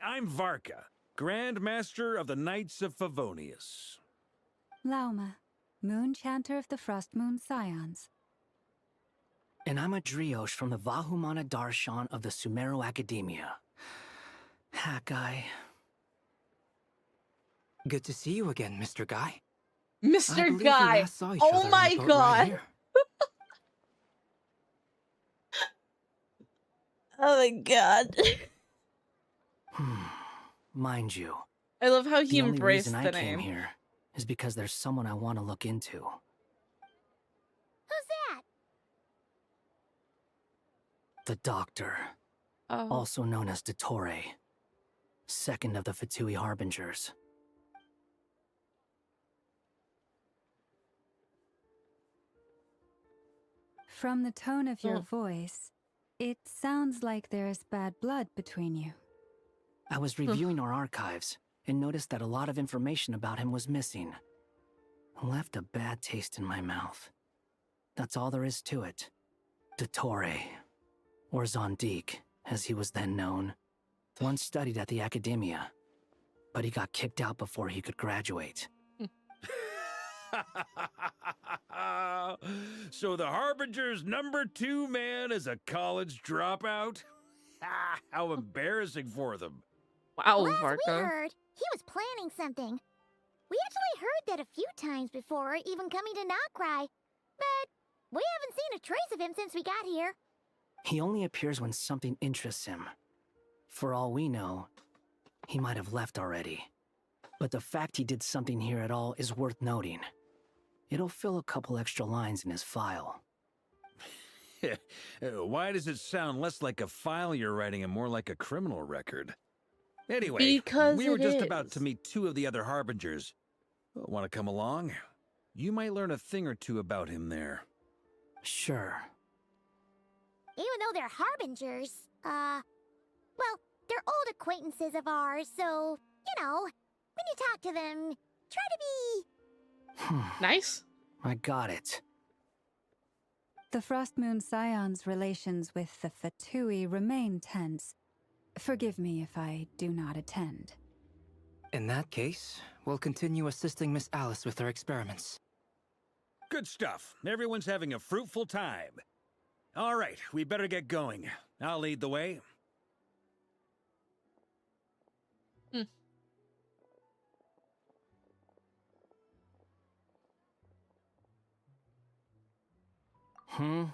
I'm Varka, Grand Master of the Knights of Favonius. Lauma, Moon Chanter of the Frost Moon Scions. And I'm a Drioche from the Vahumana Darshan of the Sumero Academia. Hakai. Good to see you again, Mr. Guy. I Mr. believe we Guy. last saw each Oh other on my the boat god. right here. Oh my god. Mind you, I love how he the only embraced reason the I came name. here is because there's someone I want to look into. Who's that? The Doctor, Oh. also known as Dottore, second of the Fatui Harbingers. From the tone of your Oh. voice, it sounds like there's bad blood between you. I was reviewing our archives and noticed that a lot of information about him was missing. Left a bad taste in my mouth. That's all there is to it. Dottore, or Zondique, as he was then known, once studied at the Academia, but he got kicked out before he could graduate. So the Harbinger's #2 man is a college dropout? How embarrassing for them. Wow, Last we Varka. heard, he was planning something. We actually heard that a few times before, even coming to Notcry. But we haven't seen a trace of him since we got here. He only appears when something interests him. For all we know, he might have left already. But the fact he did something here at all is worth noting. It'll fill a couple extra lines in his file. Why does it sound less like a file you're writing and more like a criminal record? Anyway, Because we were it just about is. to meet 2 of the other Harbingers. Want to come along? You might learn a thing or two about him there. Sure. Even though they're harbingers, well, they're old acquaintances of ours, so, you know, when you talk to them, try to be... Nice. I got it. The Frost Moon Scion's relations with the Fatui remain tense. Forgive me if I do not attend. In that case, we'll continue assisting Miss Alice with her experiments. Good stuff. Everyone's having a fruitful time. All right, we better get going. I'll lead the way. Hmm?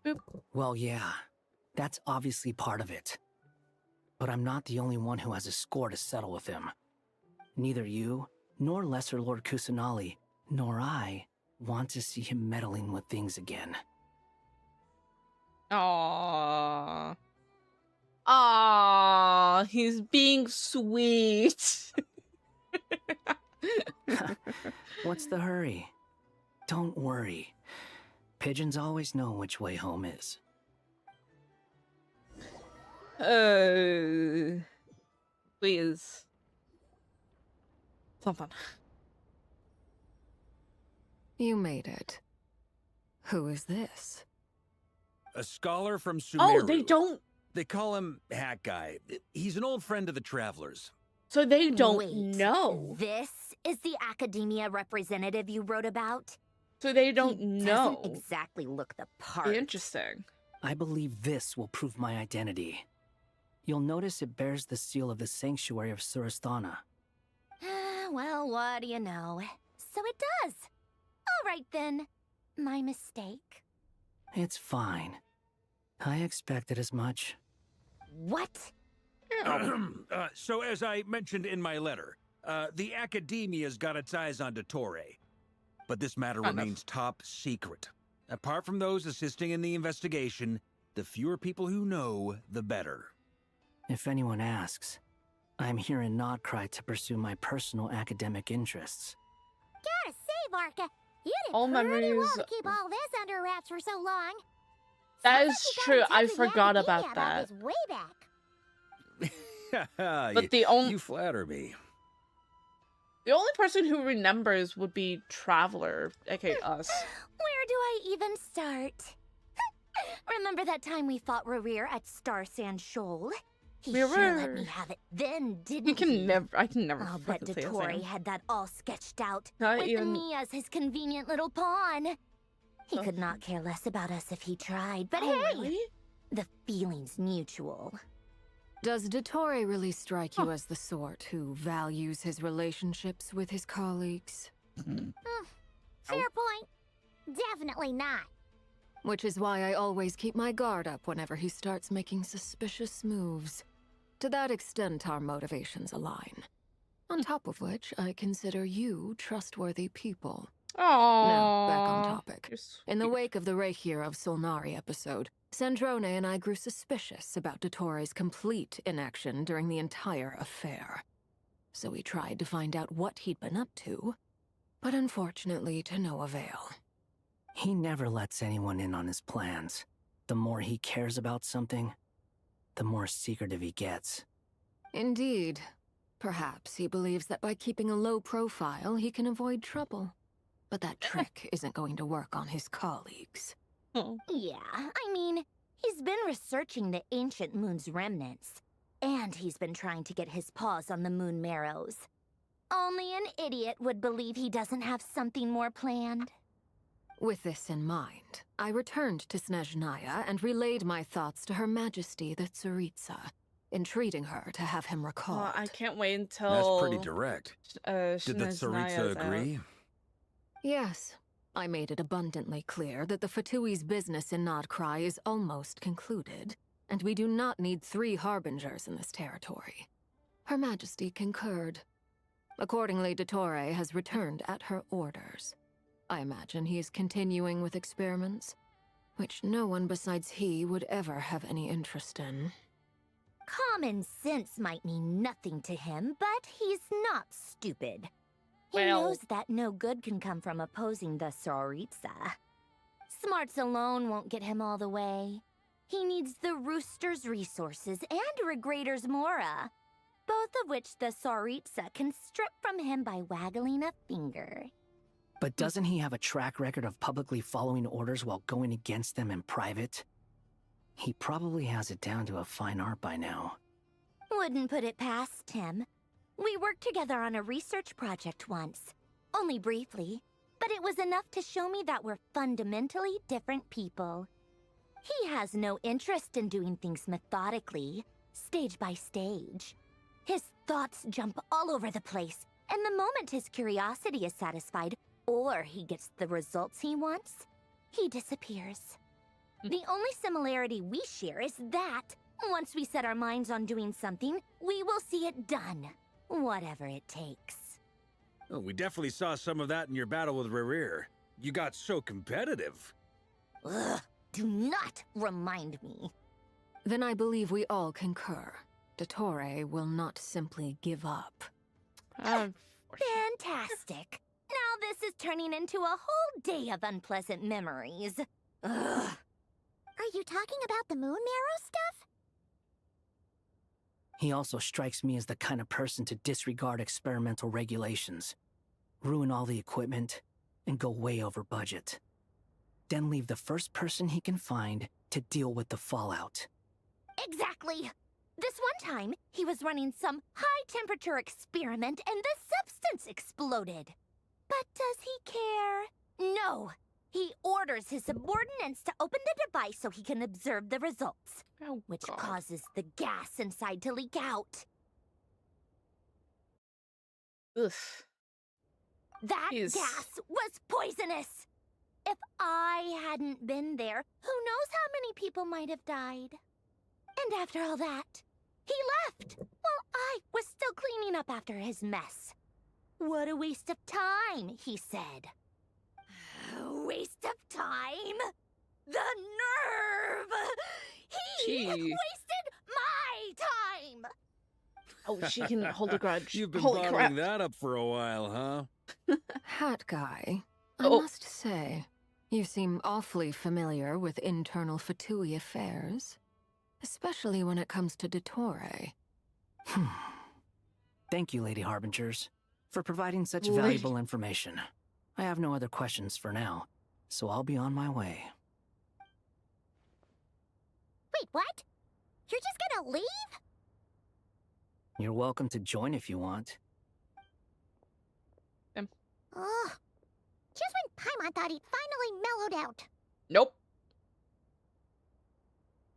Boop. Well, yeah. That's obviously part of it. But I'm not the only one who has a score to settle with him. Neither you, nor Lesser Lord Kusanali, nor I want to see him meddling with things again. Aww. Aww, he's being sweet. What's the hurry? Don't worry. Pigeons always know which way home is. Please. Something. You made it. Who is this? A scholar from Sumeru. Oh, they don't. They call him Hat Guy. He's an old friend of the Travelers. So they don't Wait, know. This is the academia representative you wrote about? So they don't He know. doesn't exactly look the part. Interesting. I believe this will prove my identity. You'll notice it bears the seal of the Sanctuary of Surasthana. Well, what do you know? So it does. All right then. My mistake. It's fine. I expected as much. What? So as I mentioned in my letter, the Academia's got its eyes on Dottore. But this matter remains top secret. Apart from those assisting in the investigation, the fewer people who know, the better. If anyone asks, I'm here in Notcry to pursue my personal academic interests. Gotta say, Varka, you did All pretty memories- well to keep all this under wraps for so long. That Sounds is like you got true. in touch I with the forgot academia about that. this way back. But the only You flatter me. person who remembers would be Traveler, aka us. Where do I even start? Remember that time we fought Rerir at Star Sand Shoal? He sure let me Rerir. have it then, didn't I can never I'll bet fucking say his Dottore name. had that all sketched out, Not with even- me as his convenient little pawn. He could not care less about us if he tried, but Oh, hey, really? the feeling's mutual. Does Dottore really strike you as the sort who values his relationships with his colleagues? Fair point. Definitely not. Which is why I always keep my guard up whenever he starts making suspicious moves. To that extent, our motivations align. On top of which, I consider you trustworthy people. Aww. Now, back on topic. You're In the sweet. wake of the Reikir of Solnari episode, Sandrone and I grew suspicious about Dottore's complete inaction during the entire affair. So we tried to find out what he'd been up to, but unfortunately to no avail. He never lets anyone in on his plans. The more he cares about something, the more secretive he gets. Indeed. Perhaps he believes that by keeping a low profile, he can avoid trouble. But that trick isn't going to work on his colleagues. Oh. Yeah, I mean, he's been researching the ancient moon's remnants. And he's been trying to get his paws on the moon marrows. Only an idiot would believe he doesn't have something more planned. With this in mind, I returned to Snezhnaya and relayed my thoughts to Her Majesty the Tsaritsa, entreating her to have him recalled. Well, I can't wait until... That's pretty direct. Did the Snezhnaya's Tsaritsa agree? Yes. I made it abundantly clear that the Fatui's business in Nodcry is almost concluded, and we do not need 3 harbingers in this territory. Her Majesty concurred. Accordingly, Dottore has returned at her orders. I imagine he is continuing with experiments, which no one besides he would ever have any interest in. Common sense might mean nothing to him, but he's not stupid. He Well- knows that no good can come from opposing the Tsaritsa. Smarts alone won't get him all the way. He needs the Rooster's resources and Regrator's Mora, both of which the Tsaritsa can strip from him by waggling a finger. But doesn't he have a track record of publicly following orders while going against them in private? He probably has it down to a fine art by now. Wouldn't put it past him. We worked together on a research project once. Only briefly, but it was enough to show me that we're fundamentally different people. He has no interest in doing things methodically, stage by stage. His thoughts jump all over the place, and the moment his curiosity is satisfied, or he gets the results he wants, he disappears. The only similarity we share is that, once we set our minds on doing something, we will see it done, whatever it takes. Oh, we definitely saw some of that in your battle with Rerir. You got so competitive. Ugh, do not remind me. Then I believe we all concur. Dottore will not simply give up. Fantastic. Now this is turning into a whole day of unpleasant memories. Ugh. Are you talking about the moon marrow stuff? He also strikes me as the kind of person to disregard experimental regulations, ruin all the equipment, and go way over budget. Then leave the first person he can find to deal with the fallout. Exactly. This one time, he was running some high-temperature experiment and the substance exploded. But does he care? No. He orders his subordinates to open the device so he can observe the results, which causes the gas inside to leak out. Ugh. That gas was poisonous! If I hadn't been there, who knows how many people might have died? And after all that, he left, while I was still cleaning up after his mess. What a waste of time, he said. Waste of time? The nerve! He wasted my time! Oh, she can hold a grudge. You've been Holy bottling crap. that up for a while, huh? Hat guy, I must say, you seem awfully familiar with internal Fatui affairs. Especially when it comes to Dottore. Thank you, Lady Harbingers, for providing such valuable information. I have no other questions for now, so I'll be on my way. Wait, what? You're just gonna leave? You're welcome to join if you want. Ugh. Just when Paimon thought he'd finally mellowed out. Nope.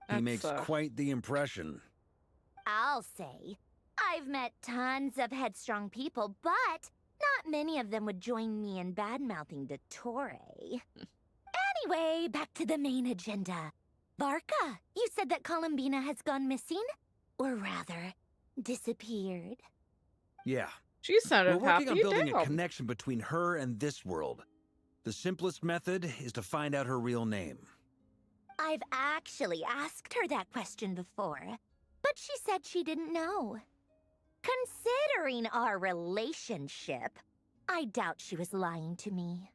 He makes quite the impression. I'll say, I've met tons of headstrong people, but not many of them would join me in bad-mouthing Dottore. Anyway, back to the main agenda. Varka, you said that Columbina has gone missing? Or rather, disappeared. Yeah. She sounded We're working on happy. building a Damn. connection between her and this world. The simplest method is to find out her real name. I've actually asked her that question before, but she said she didn't know. Considering our relationship, I doubt she was lying to me.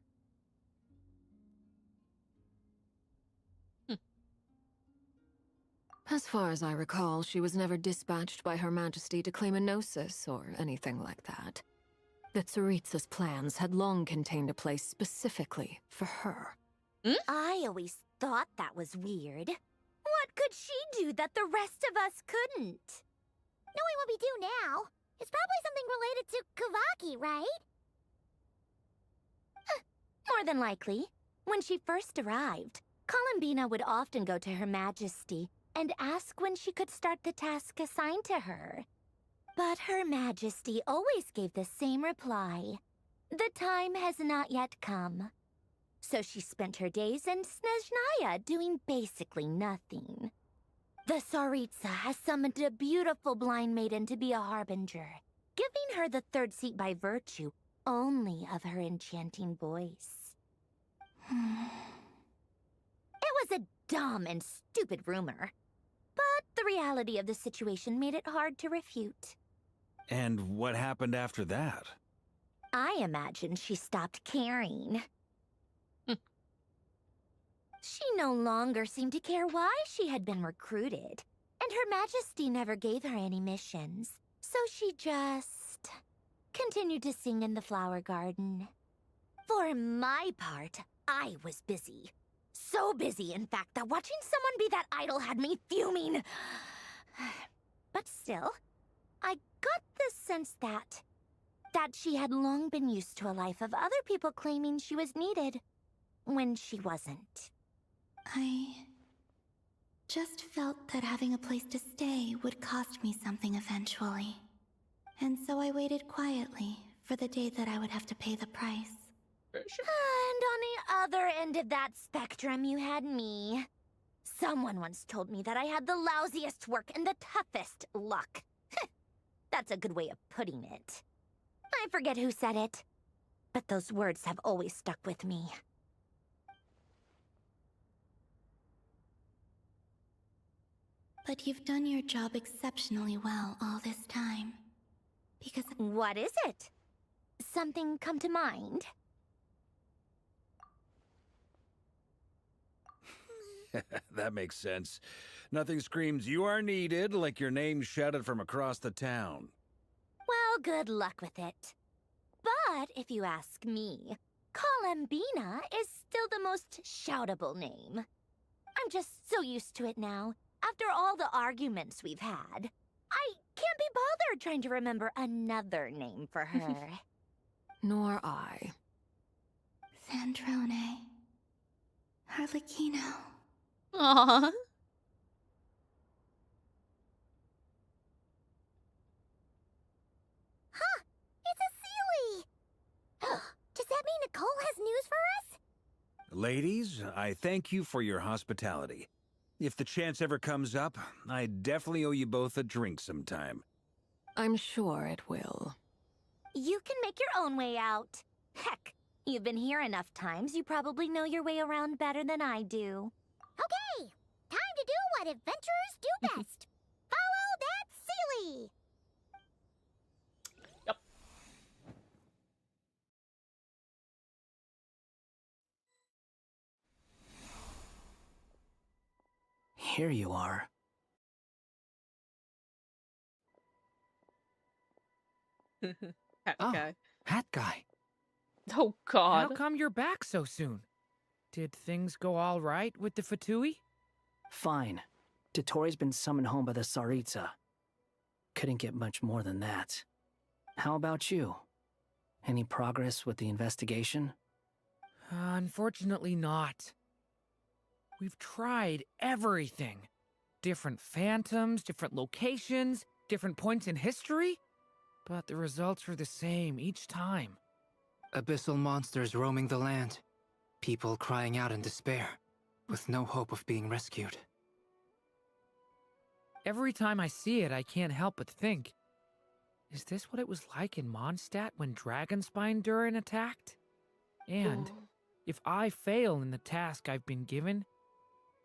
As far as I recall, she was never dispatched by Her Majesty to claim a gnosis or anything like that. The Tsaritsa's plans had long contained a place specifically for her. I always thought that was weird. What could she do that the rest of us couldn't? Knowing what we do now, it's probably something related to Kavaki, right? More than likely. When she first arrived, Columbina would often go to Her Majesty and ask when she could start the task assigned to her. But Her Majesty always gave the same reply. The time has not yet come. So she spent her days in Snezhnaya doing basically nothing. The Tsaritsa has summoned a beautiful blind maiden to be a harbinger, giving her the third seat by virtue only of her enchanting voice. It was a dumb and stupid rumor, but the reality of the situation made it hard to refute. And what happened after that? I imagine she stopped caring. She no longer seemed to care why she had been recruited, and Her Majesty never gave her any missions, so she just continued to sing in the flower garden. For my part, I was busy. So busy, in fact, that watching someone be that idol had me fuming. But still, I got the sense that she had long been used to a life of other people claiming she was needed when she wasn't. I just felt that having a place to stay would cost me something eventually. And so I waited quietly for the day that I would have to pay the price. And on the other end of that spectrum, you had me. Someone once told me that I had the lousiest work and the toughest luck. That's a good way of putting it. I forget who said it, but those words have always stuck with me. But you've done your job exceptionally well all this time. Because... What is it? Something come to mind? That makes sense. Nothing screams you are needed like your name shouted from across the town. Well, good luck with it. But if you ask me, Columbina is still the most shoutable name. I'm just so used to it now. After all the arguments we've had, I can't be bothered trying to remember another name for her. Nor I. Sandrone. Harlequino. Aww. Huh! It's a Sealy! Does that mean Nicole has news for us? Ladies, I thank you for your hospitality. If the chance ever comes up, I definitely owe you both a drink sometime. I'm sure it will. You can make your own way out. Heck, you've been here enough times, you probably know your way around better than I do. Okay, time to do what adventurers do best. Follow that Sealy! Yep. Here you are. Hat Oh. guy. Hat guy. Oh How god. come you're back so soon? Did things go all right with the Fatui? Fine. Dotori's been summoned home by the Tsaritsa. Couldn't get much more than that. How about you? Any progress with the investigation? Unfortunately not. We've tried everything. Different phantoms, different locations, different points in history. But the results are the same each time. Abyssal monsters roaming the land. People crying out in despair, with no hope of being rescued. Every time I see it, I can't help but think, is this what it was like in Mondstadt when Dragonspine Durin attacked? And if I fail in the task I've been given,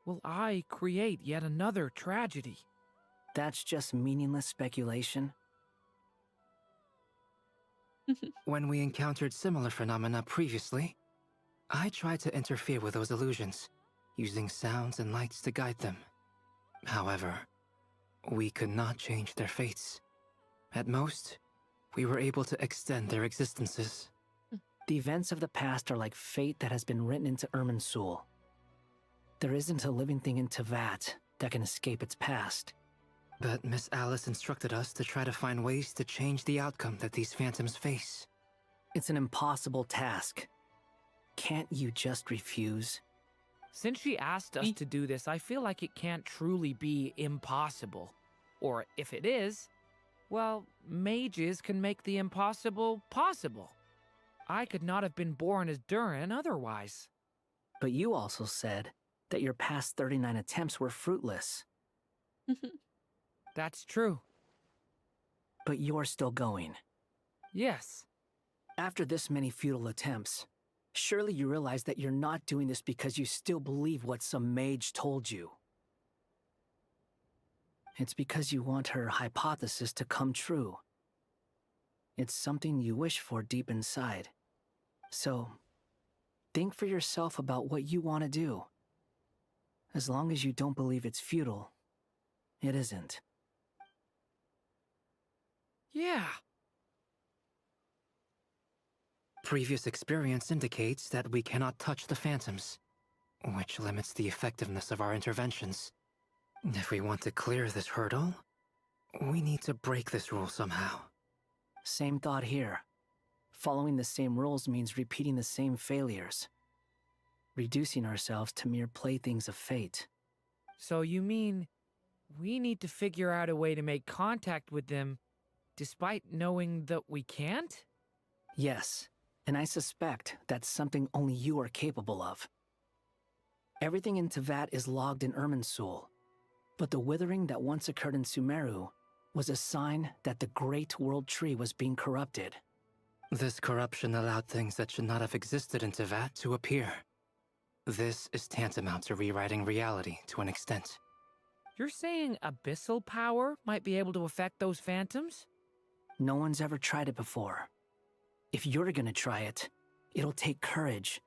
will I create yet another tragedy? That's just meaningless speculation. When we encountered similar phenomena previously, I tried to interfere with those illusions, using sounds and lights to guide them. However, we could not change their fates. At most, we were able to extend their existences. The events of the past are like fate that has been written into Irminsul. There isn't a living thing in Tevat that can escape its past. But Miss Alice instructed us to try to find ways to change the outcome that these phantoms face. It's an impossible task. Can't you just refuse? Since she asked us to do this, I feel like it can't truly be impossible. Or if it is, well, mages can make the impossible possible. I could not have been born as Durin otherwise. But you also said that your past 39 attempts were fruitless. That's true. But you're still going. Yes. After this many futile attempts, surely you realize that you're not doing this because you still believe what some mage told you. It's because you want her hypothesis to come true. It's something you wish for deep inside. So, think for yourself about what you want to do. As long as you don't believe it's futile, it isn't. Yeah. Previous experience indicates that we cannot touch the phantoms, which limits the effectiveness of our interventions. If we want to clear this hurdle, we need to break this rule somehow. Same thought here. Following the same rules means repeating the same failures. Reducing ourselves to mere playthings of fate. So you mean we need to figure out a way to make contact with them despite knowing that we can't? Yes, and I suspect that's something only you are capable of. Everything in Tevat is logged in Irminsul, but the withering that once occurred in Sumeru was a sign that the Great World Tree was being corrupted. This corruption allowed things that should not have existed in Tevat to appear. This is tantamount to rewriting reality to an extent. You're saying abyssal power might be able to affect those phantoms? No one's ever tried it before. If you're gonna try it, it'll take courage.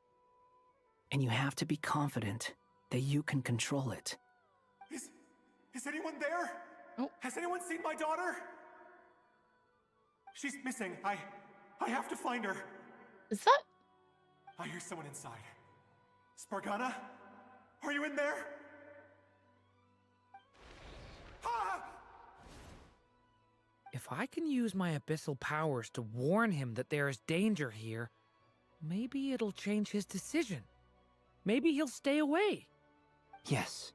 And you have to be confident that you can control it. Is anyone there? Oh. Has anyone seen my daughter? She's missing. I have to find her. Is that? I hear someone inside. Spargana? Are you in there? Ah! If I can use my abyssal powers to warn him that there is danger here, maybe it'll change his decision. Maybe he'll stay away. Yes.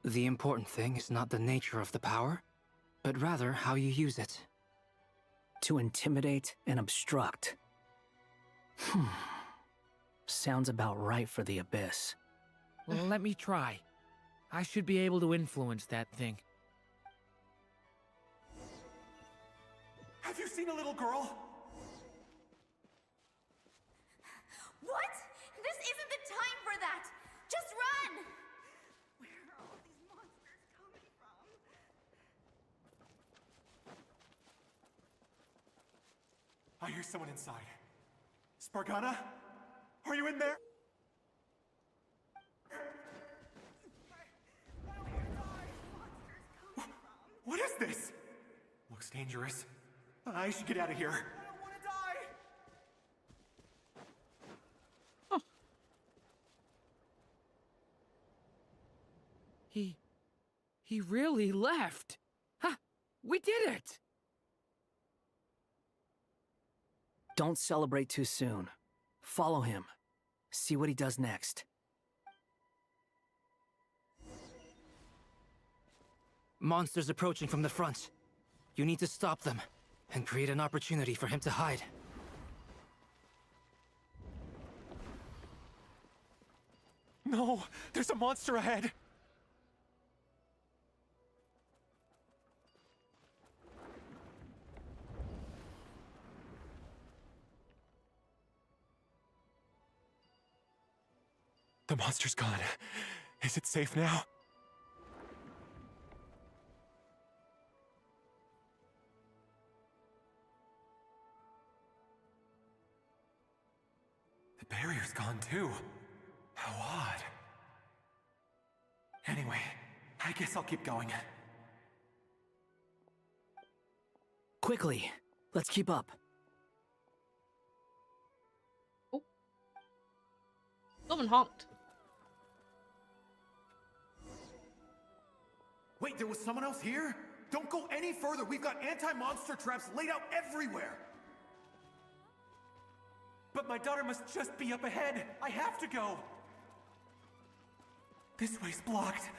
The important thing is not the nature of the power, but rather how you use it. To intimidate and obstruct. Sounds about right for the Abyss. Well, let me try. I should be able to influence that thing. Have you seen a little girl? What? This isn't the time for that! Just run! Where are all these monsters coming from? I hear someone inside. Spargana? Are you in there? What is this? Looks dangerous. I should get out of here. I don't want to die! He really left. Ha! We did it! Don't celebrate too soon. Follow him. See what he does next. Monsters approaching from the front. You need to stop them and create an opportunity for him to hide. No! There's a monster ahead! The monster's gone. Is it safe now? The barrier's gone too. How odd. Anyway, I guess I'll keep going. Quickly, let's keep up. Someone honked. Wait, there was someone else here? Don't go any further. We've got anti-monster traps laid out everywhere. But my daughter must just be up ahead. I have to go. This way's blocked.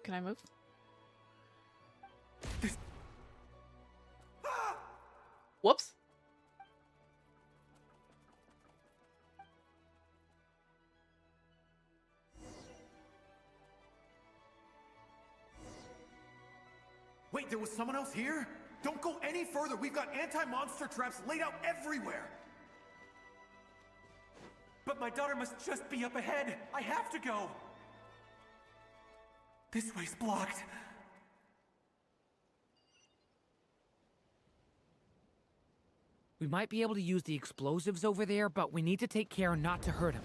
Can I move? This... Ah! Whoops. Wait, there was someone else here? Don't go any further. We've got anti-monster traps laid out everywhere. But my daughter must just be up ahead. I have to go. This way's blocked. We might be able to use the explosives over there, but we need to take care not to hurt him.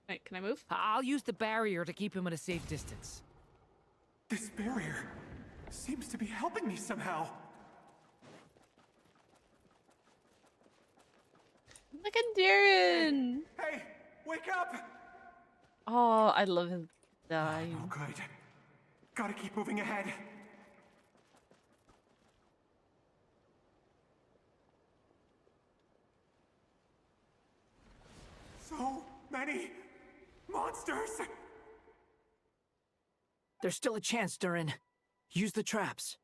Wait, can I move? I'll use the barrier to keep him at a safe distance. This barrier seems to be helping me somehow. Look at Darren! Hey, wake up! Oh, I love his design. Oh, good. Gotta keep moving ahead. So many monsters! There's still a chance, Durin. Use the traps.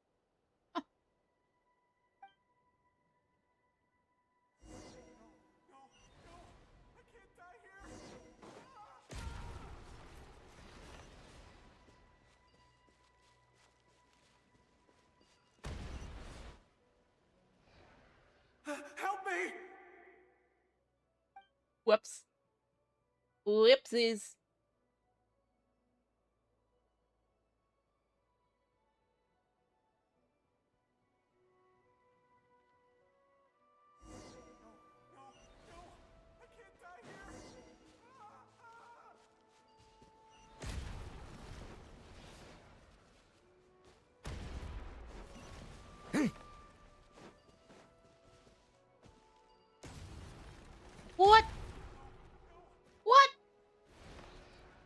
Help me! Whoops. Whoopsies. What? What?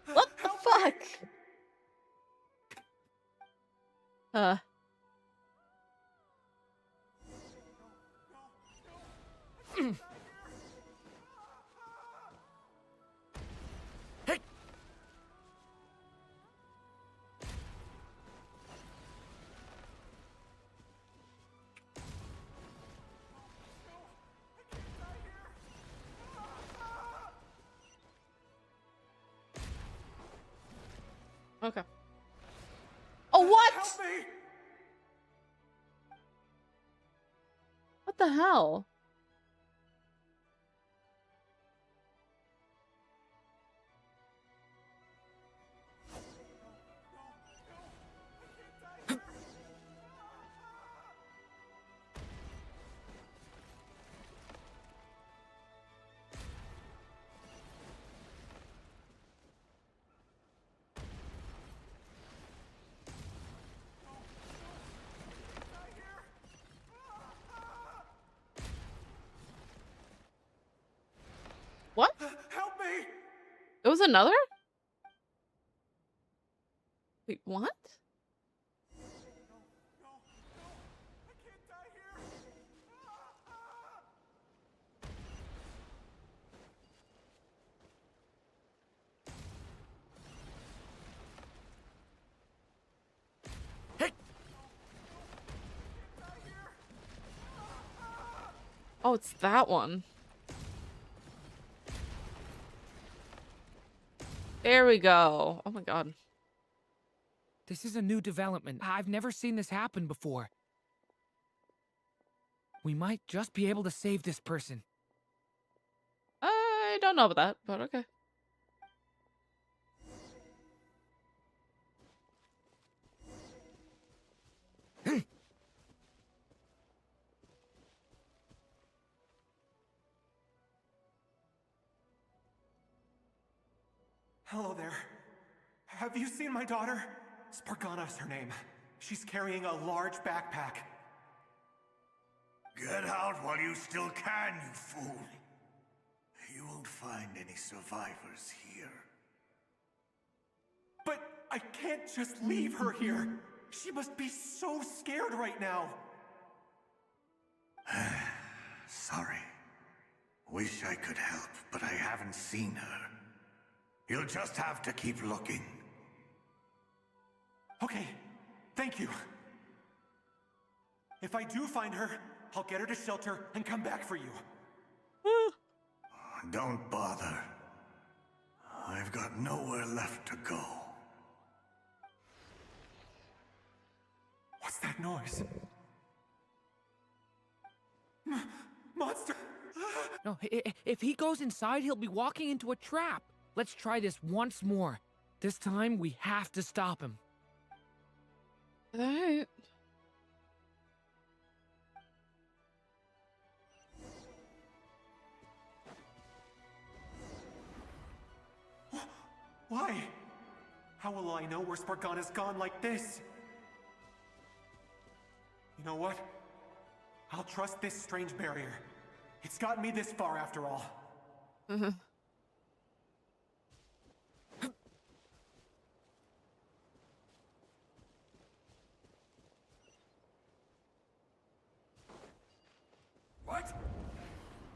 What the fuck? Okay. Oh, what? Help me! What the hell? What? Help me! It was another? Wait, what? Oh, it's that one. There we go. Oh my god. This is a new development. I've never seen this happen before. We might just be able to save this person. I don't know about that, but okay. Hello there. Have you seen my daughter? Spargana's her name. She's carrying a large backpack. Get out while you still can, you fool. You won't find any survivors here. But I can't just leave her here. She must be so scared right now. Sorry. Wish I could help, but I haven't seen her. You'll just have to keep looking. Okay, thank you. If I do find her, I'll get her to shelter and come back for you. Don't bother. I've got nowhere left to go. What's that noise? Monster! No, if he goes inside, he'll be walking into a trap. Let's try this once more. This time, we have to stop him. Alright. Why? How will I know where Spargana's gone like this? You know what? I'll trust this strange barrier. It's gotten me this far after all. What?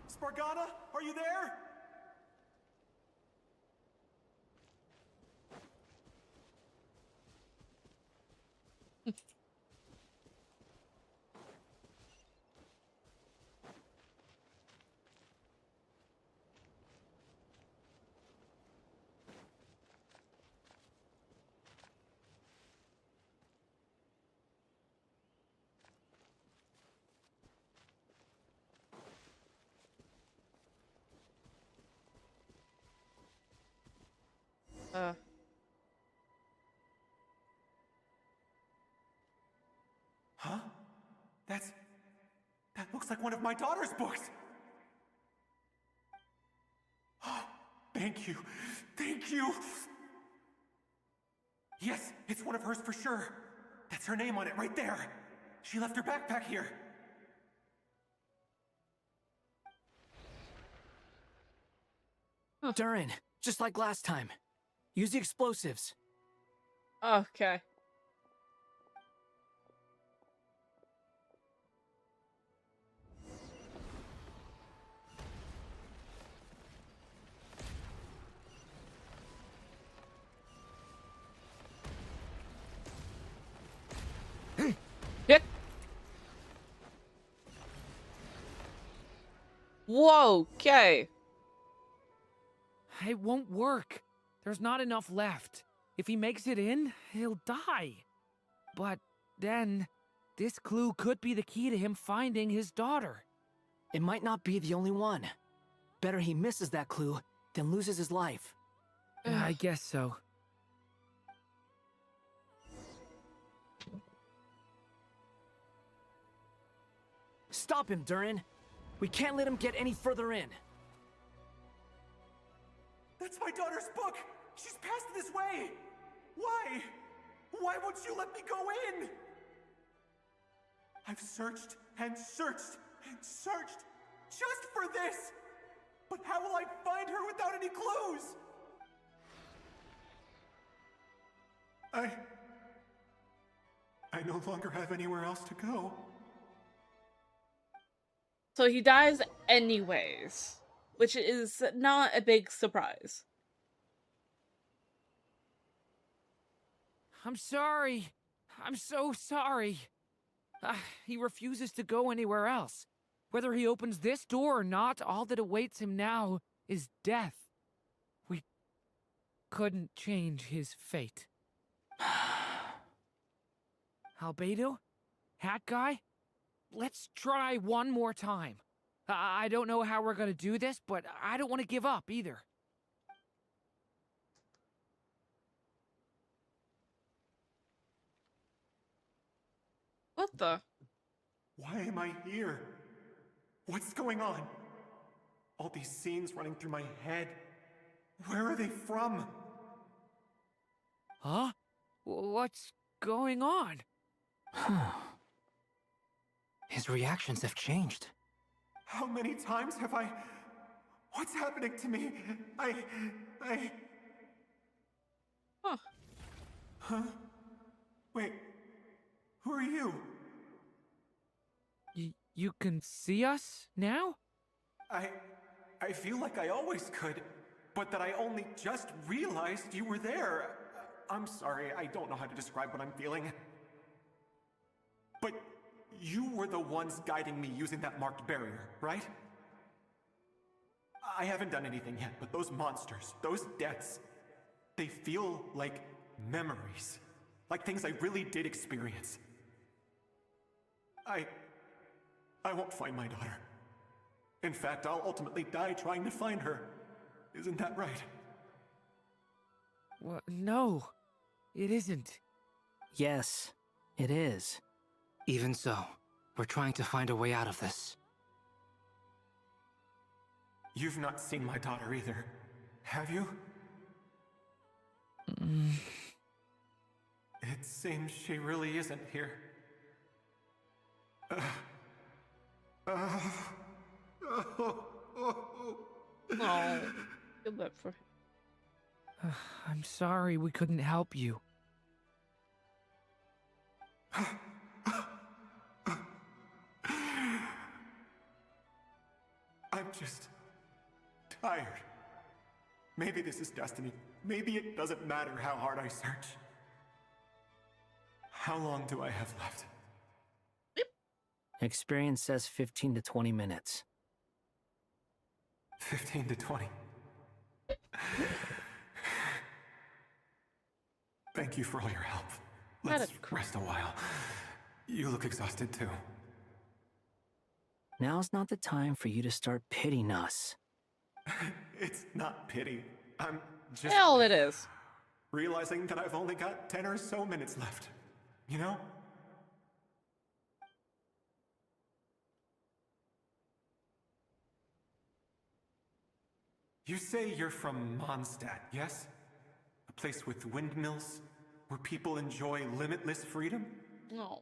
Spargana, are you there? Huh? That looks like one of my daughter's books! Thank you. Thank you! Yes, it's one of hers for sure. That's her name on it right there. She left her backpack here. Durin, just like last time. Use the explosives. Okay. Hit. Whoa, okay. It won't work. There's not enough left. If he makes it in, he'll die. But then, this clue could be the key to him finding his daughter. It might not be the only one. Better he misses that clue than loses his life. I guess so. Stop him, Durin. We can't let him get any further in. That's my daughter's book! She's passed this way! Why? Why won't you let me go in? I've searched and searched and searched just for this! But how will I find her without any clues? I no longer have anywhere else to go. So he dies anyways, which is not a big surprise. I'm sorry. I'm so sorry. He refuses to go anywhere else. Whether he opens this door or not, all that awaits him now is death. We couldn't change his fate. Albedo? Hat guy? Let's try one more time. I don't know how we're gonna do this, but I don't want to give up either. What the? Why am I here? What's going on? All these scenes running through my head. Where are they from? Huh? What's going on? His reactions have changed. How many times have I... What's happening to me? Huh. Huh? Wait, who are you? You can see us now? I feel like I always could, but that I only just realized you were there. I'm sorry, I don't know how to describe what I'm feeling. But you were the ones guiding me using that marked barrier, right? I haven't done anything yet, but those monsters, those deaths, they feel like memories. Like things I really did experience. I won't find my daughter. In fact, I'll ultimately die trying to find her. Isn't that right? Well, no, it isn't. Yes, it is. Even so, we're trying to find a way out of this. You've not seen my daughter either, have you? It seems she really isn't here. Oh, feel bad for him. I'm sorry we couldn't help you. I'm just tired. Maybe this is destiny. Maybe it doesn't matter how hard I search. How long do I have left? Experience says 15 to 20 minutes. 15 to 20. Thank you for all your help. Let's rest a while. You look exhausted too. Now's not the time for you to start pitying us. It's not pity. I'm just... Hell, it is. realizing that I've only got 10 or so minutes left. You know? You say you're from Mondstadt, yes? A place with windmills, where people enjoy limitless freedom? No.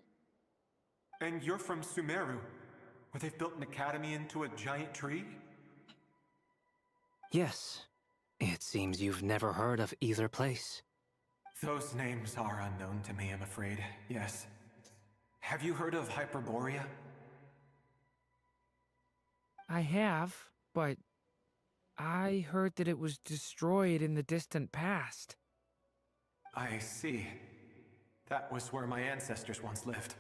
And you're from Sumeru, where they've built an academy into a giant tree? Yes. It seems you've never heard of either place. Those names are unknown to me, I'm afraid, yes. Have you heard of Hyperborea? I have, but I heard that it was destroyed in the distant past. I see. That was where my ancestors once lived.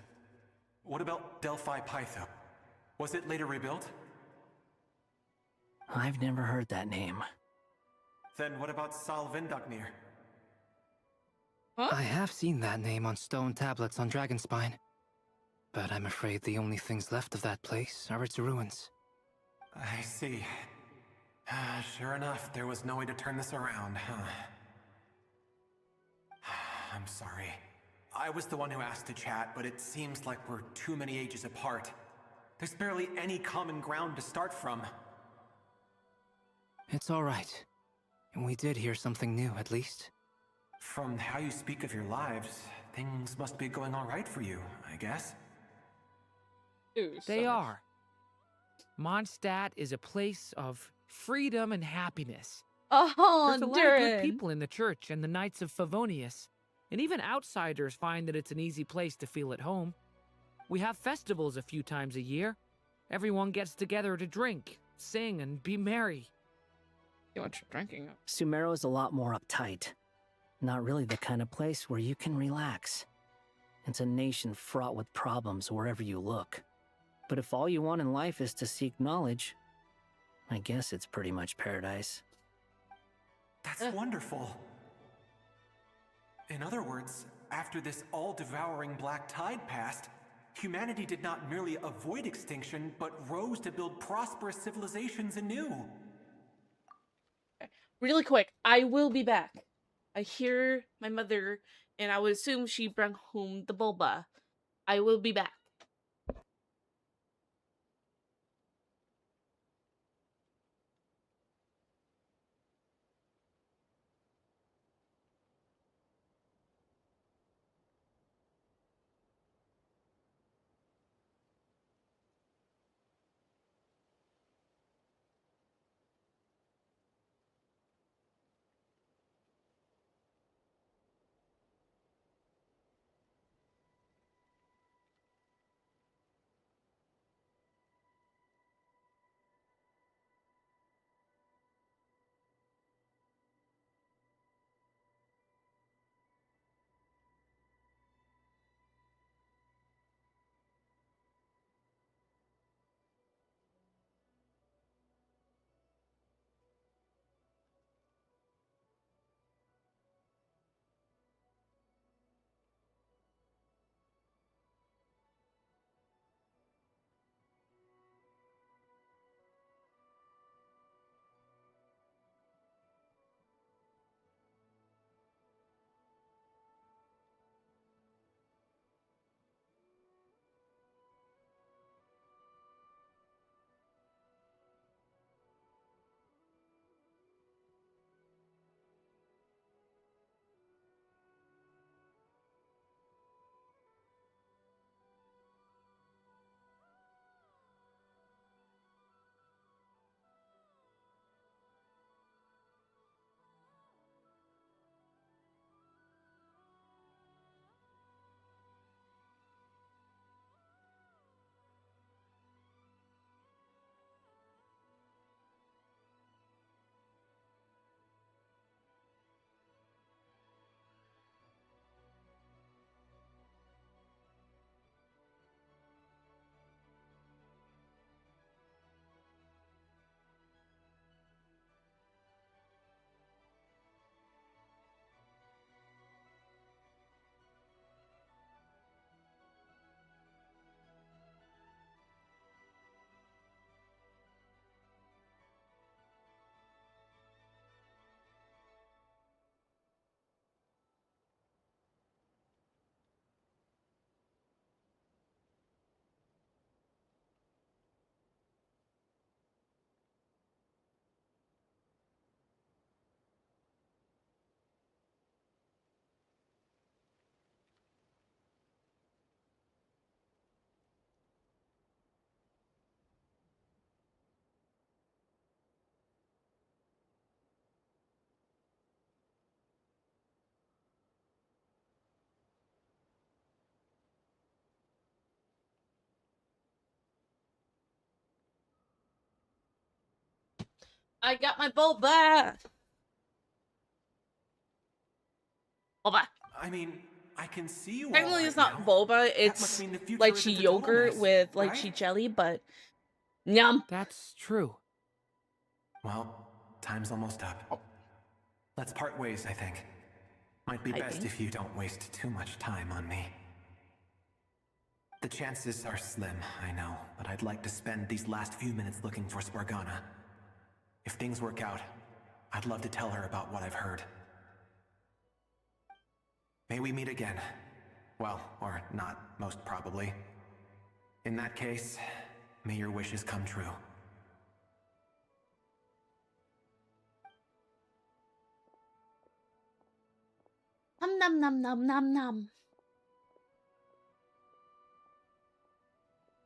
What about Delphi Pytho? Was it later rebuilt? I've never heard that name. Then what about Sal Vindagnir? Huh? I have seen that name on stone tablets on Dragonspine. But I'm afraid the only things left of that place are its ruins. I see. Sure enough, there was no way to turn this around, huh? I'm sorry. I was the one who asked to chat, but it seems like we're too many ages apart. There's barely any common ground to start from. It's all right. We did hear something new, at least. From how you speak of your lives, things must be going all right for you, I guess. They are. Mondstadt is a place of freedom and happiness. Oh, There's a lot of good Durin. people in the church and the Knights of Favonius, and even outsiders find that it's an easy place to feel at home. We have festivals a few times a year. Everyone gets together to drink, sing, and be merry. You want your drinking up? Sumeru is a lot more uptight. Not really the kind of place where you can relax. It's a nation fraught with problems wherever you look. But if all you want in life is to seek knowledge, I guess it's pretty much paradise. That's wonderful. In other words, after this all-devouring black tide passed, humanity did not merely avoid extinction, but rose to build prosperous civilizations anew. Really quick, I will be back. I hear my mother, and I would assume she brought home the boba. I will be back. I got my boba. Boba. I mean, I can see you all Technically, right it's not now. boba. That must It's mean the future lychee isn't a total yogurt mess, with right? lychee jelly, but yum. That's true. Well, time's almost up. Oh. Let's part ways, I think. Might be I best think. if you don't waste too much time on me. The chances are slim, I know, but I'd like to spend these last few minutes looking for Spargana. If things work out, I'd love to tell her about what I've heard. May we meet again. Well, or not, most probably. In that case, may your wishes come true. Nom nom nom nom nom nom.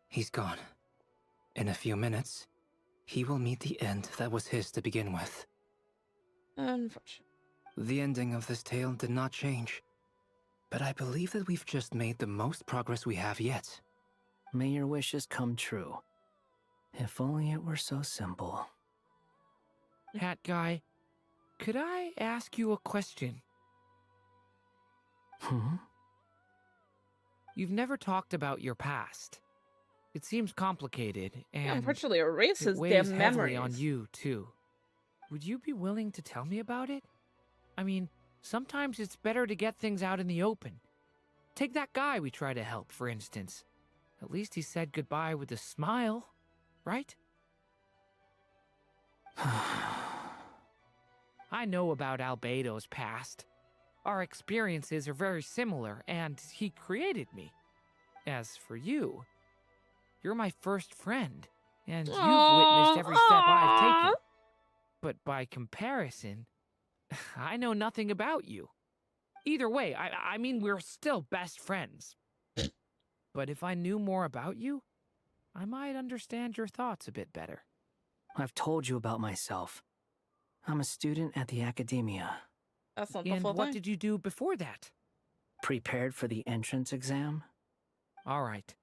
He's gone. In a few minutes, he will meet the end that was his to begin with. Unfortunate. The ending of this tale did not change, but I believe that we've just made the most progress we have yet. May your wishes come true. If only it were so simple. Hat guy, could I ask you a question? You've never talked about your past. It seems complicated, Yeah, and unfortunately, it it erases weighs their heavily memories. on you, too. Would you be willing to tell me about it? I mean, sometimes it's better to get things out in the open. Take that guy we try to help, for instance. At least he said goodbye with a smile, right? I know about Albedo's past. Our experiences are very similar, and he created me. As for you, you're my first friend, and you've witnessed every step I've taken. But by comparison, I know nothing about you. Either way, I mean, we're still best friends. But if I knew more about you, I might understand your thoughts a bit better. I've told you about myself. I'm a student at the academia. That's not the And full what thing. did you do before that? Prepared for the entrance exam? All right.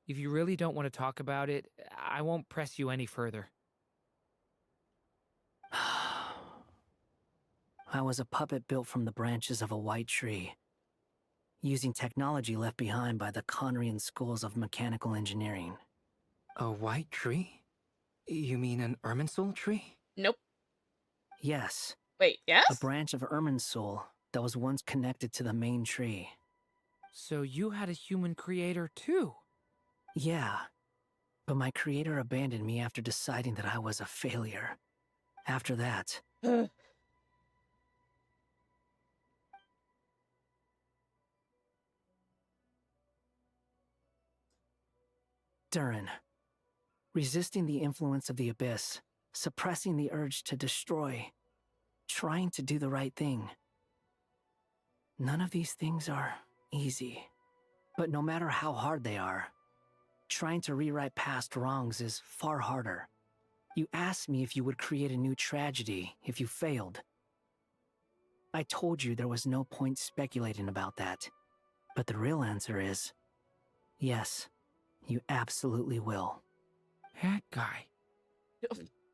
If you really don't want to talk about it, I won't press you any further. I was a puppet built from the branches of a white tree, using technology left behind by the Conrian schools of mechanical engineering. A white tree? You mean an Irminsul tree? Nope. Yes. Wait, yes? A branch of Irminsul that was once connected to the main tree. So you had a human creator too? Yeah. But my creator abandoned me after deciding that I was a failure. After that, Durin. Resisting the influence of the Abyss, suppressing the urge to destroy, trying to do the right thing. None of these things are easy. But no matter how hard they are, trying to rewrite past wrongs is far harder. You asked me if you would create a new tragedy if you failed. I told you there was no point speculating about that. But the real answer is, yes, you absolutely will. That guy.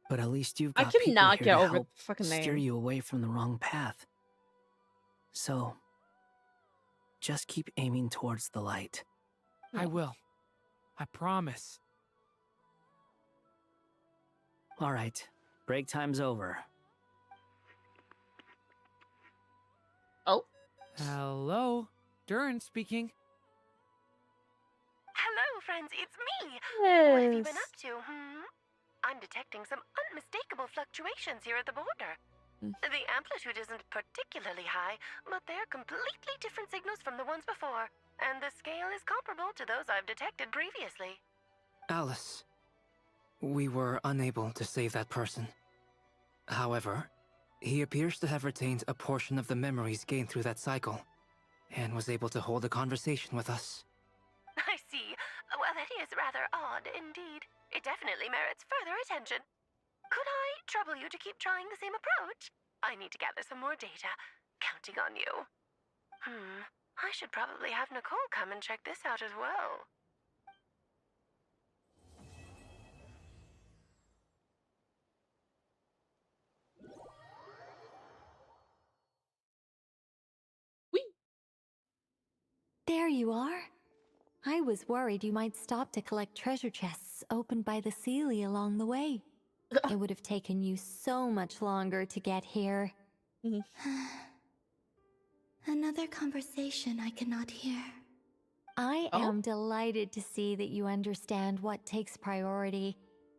But at least you've I got people cannot here get to over help the fucking steer name. you away from the wrong path. So, just keep aiming towards the light. I will. I promise. All right, break time's over. Oh. Hello? Durin speaking. Hello, friends, it's me! What have you been Yes. up to, I'm detecting some unmistakable fluctuations here at the border. The amplitude isn't particularly high, but they're completely different signals from the ones before, and the scale is comparable to those I've detected previously. Alice. We were unable to save that person. However, he appears to have retained a portion of the memories gained through that cycle, and was able to hold a conversation with us. I see. Well, that is rather odd indeed. It definitely merits further attention. Could I trouble you to keep trying the same approach? I need to gather some more data. Counting on you. I should probably have Nicole come and check this out as well. There you are. I was worried you might stop to collect treasure chests opened by the Seelie along the way. It would have taken you so much longer to get here. Another conversation I cannot hear. I am delighted to see that you understand what takes priority,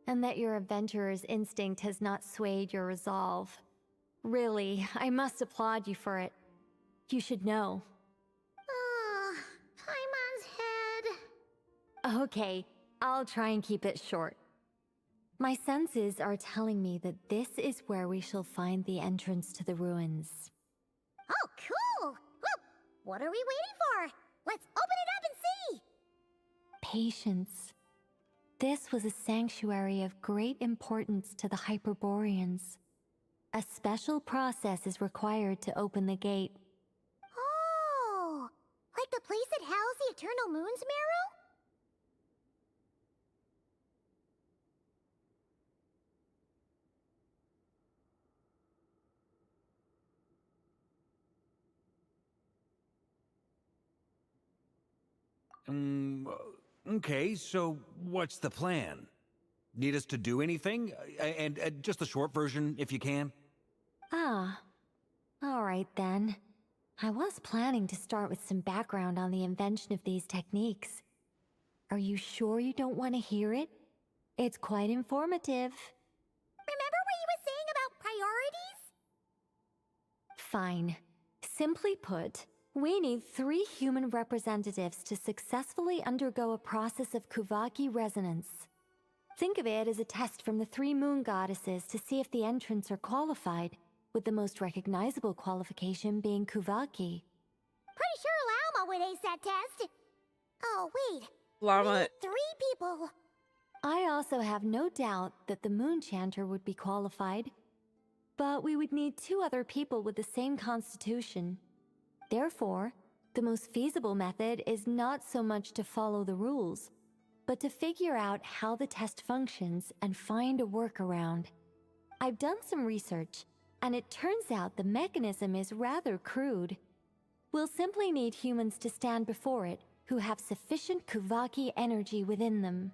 and that your adventurer's instinct has not swayed your resolve. Really, I must applaud you for it. You should know. Paimon's head. Okay, I'll try and keep it short. My senses are telling me that this is where we shall find the entrance to the ruins. Oh, cool! Well, what are we waiting for? Let's open it up and see! Patience. This was a sanctuary of great importance to the Hyperboreans. A special process is required to open the gate. Oh! Like the place that housed the Eternal Moon's Marrow? Okay, so what's the plan? Need us to do anything? And just the short version, if you can. Ah. Alright then. I was planning to start with some background on the invention of these techniques. Are you sure you don't want to hear it? It's quite informative. Remember what you were saying about priorities? Fine. Simply put, we need 3 human representatives to successfully undergo a process of Kuvaki resonance. Think of it as a test from the 3 moon goddesses to see if the entrants are qualified, with the most recognizable qualification being Kuvaki. Pretty sure Lauma would ace that test. Oh, wait. Llama. We need 3 people. I also have no doubt that the Moon Chanter would be qualified, but we would need 2 other people with the same constitution. Therefore, the most feasible method is not so much to follow the rules, but to figure out how the test functions and find a workaround. I've done some research, and it turns out the mechanism is rather crude. We'll simply need humans to stand before it who have sufficient Kuvaki energy within them.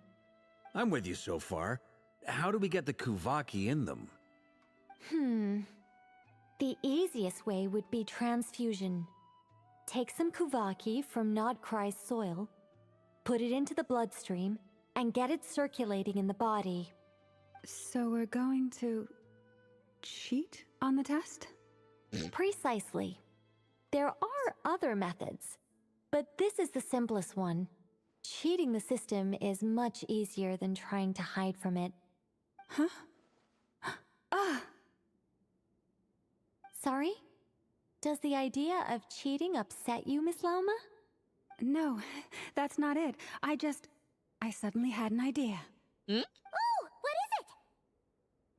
I'm with you so far. How do we get the Kuvaki in them? The easiest way would be transfusion. Take some Kuvaki from Nodkrai's soil, put it into the bloodstream, and get it circulating in the body. So we're going to cheat on the test? Precisely. There are other methods, but this is the simplest one. Cheating the system is much easier than trying to hide from it. Huh? Ah! Sorry? Does the idea of cheating upset you, Miss Lauma? No, that's not it. I suddenly had an idea. Oh, what is it?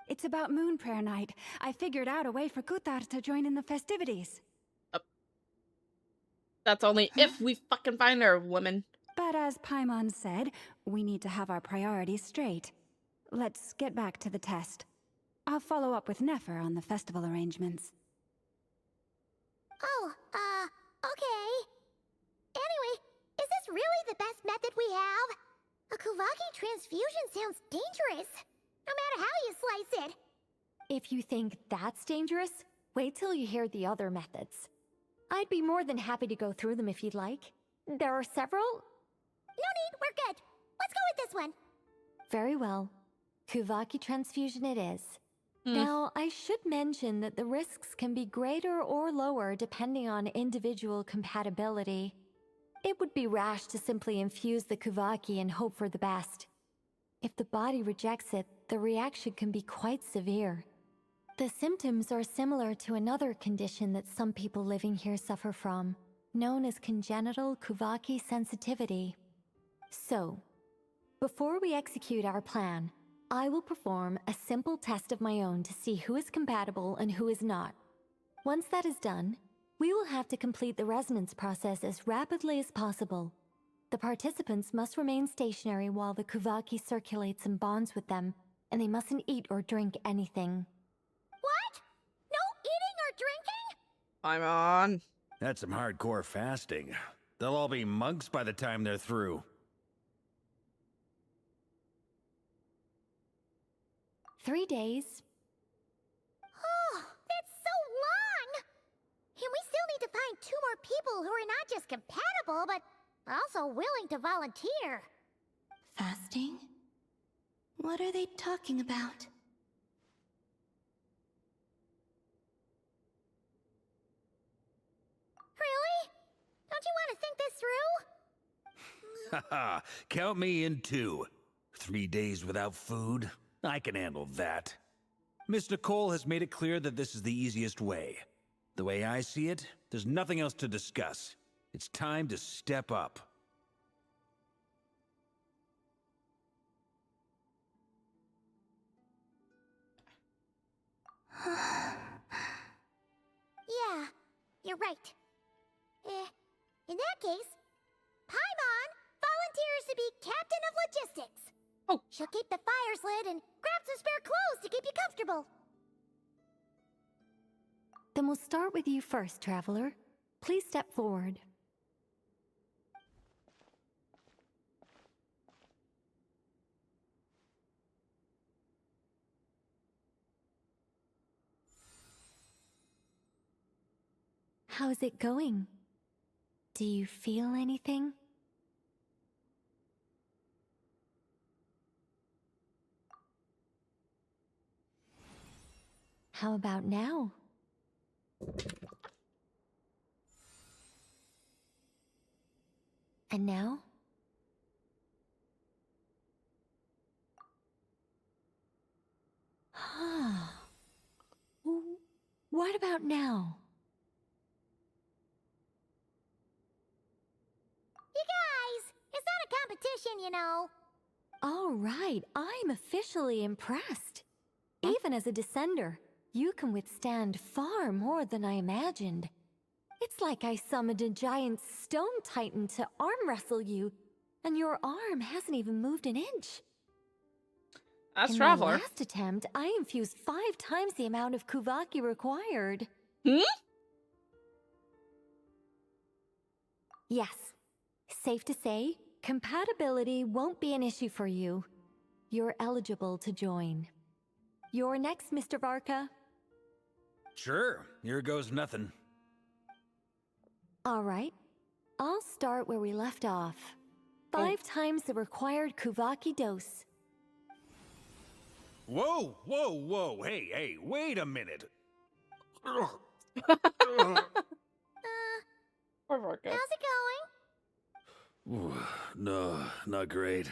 It's about Moon Prayer Night. I figured out a way for Kutar to join in the festivities. That's only if we fucking find her, woman. But as Paimon said, we need to have our priorities straight. Let's get back to the test. I'll follow up with Nefer on the festival arrangements. Oh, okay. Anyway, is this really the best method we have? A Kuvaki transfusion sounds dangerous, no matter how you slice it. If you think that's dangerous, wait till you hear the other methods. I'd be more than happy to go through them if you'd like. There are several. No need, we're good. Let's go with this one. Very well. Kuvaki transfusion it is. Now, I should mention that the risks can be greater or lower depending on individual compatibility. It would be rash to simply infuse the Kuvaki and hope for the best. If the body rejects it, the reaction can be quite severe. The symptoms are similar to another condition that some people living here suffer from, known as congenital Kuvaki sensitivity. So, before we execute our plan, I will perform a simple test of my own to see who is compatible and who is not. Once that is done, we will have to complete the resonance process as rapidly as possible. The participants must remain stationary while the Kuvaki circulates and bonds with them, and they mustn't eat or drink anything. What? No eating or drinking? I'm on. That's some hardcore fasting. They'll all be monks by the time they're through. 3 days. Oh, that's so long! And we still need to find 2 more people who are not just compatible, but also willing to volunteer. Fasting? What are they talking about? Really? Don't you want to think this through? Haha, count me in too. 3 days without food? I can handle that. Miss Nicole has made it clear that this is the easiest way. The way I see it, there's nothing else to discuss. It's time to step up. Yeah, you're right. In that case, Paimon volunteers to be Captain of Logistics. Oh. She'll keep the fires lit and grab some spare clothes to keep you comfortable. Then we'll start with you first, Traveler. Please step forward. How's it going? Do you feel anything? How about now? And now? What about now? You guys, it's not a competition, you know. All right, I'm officially impressed. Even as a descender, you can withstand far more than I imagined. It's like I summoned a giant stone titan to arm wrestle you, and your arm hasn't even moved an inch. That's In Traveler. my last attempt, I infused 5 times the amount of Kuvaki required. Hmm? Yes. Safe to say, compatibility won't be an issue for you. You're eligible to join. You're next, Mr. Varka. Sure, here goes nothing. All right. I'll start where we left off. 5 times the required Kuvaki dose. Whoa, whoa, whoa, hey, wait a minute. Poor Vorka. How's it going? Ooh, no, not great.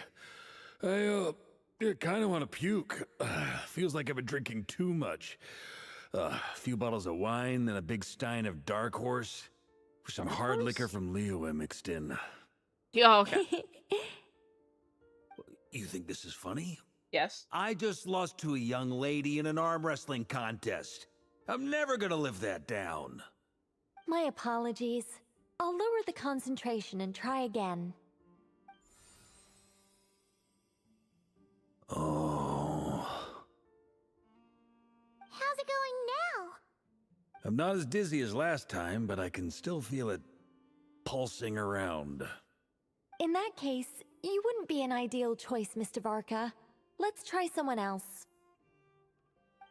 I kind of want to puke. Feels like I've been drinking too much. A few bottles of wine, then a big stein of Dark Horse. With some hard liquor from Liyue mixed in. Yeah, okay. You think this is funny? Yes. I just lost to a young lady in an arm wrestling contest. I'm never gonna live that down. My apologies. I'll lower the concentration and try again. Oh. How's it going now? I'm not as dizzy as last time, but I can still feel it pulsing around. In that case, you wouldn't be an ideal choice, Mr. Varka. Let's try someone else.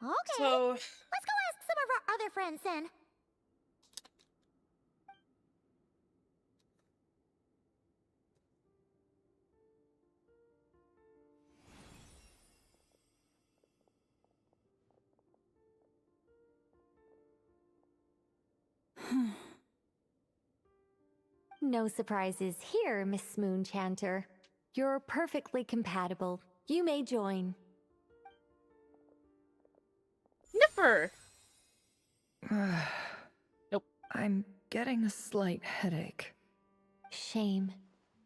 Okay. So, Let's go ask some of our other friends then. No surprises here, Miss Moonchanter. You're perfectly compatible. You may join. Nipper. Nope. I'm getting a slight headache. Shame.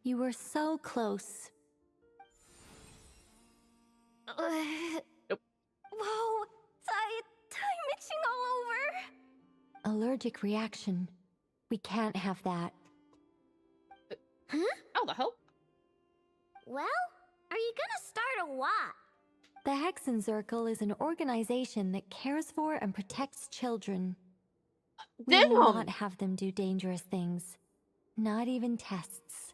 You were so close. Nope. Whoa! I'm itching all over! Allergic reaction. We can't have that. Huh? How the hell? Well, are you gonna start a what? The Hexen Circle is an organization that cares for and protects children. We will Damn. not have them do dangerous things. Not even tests.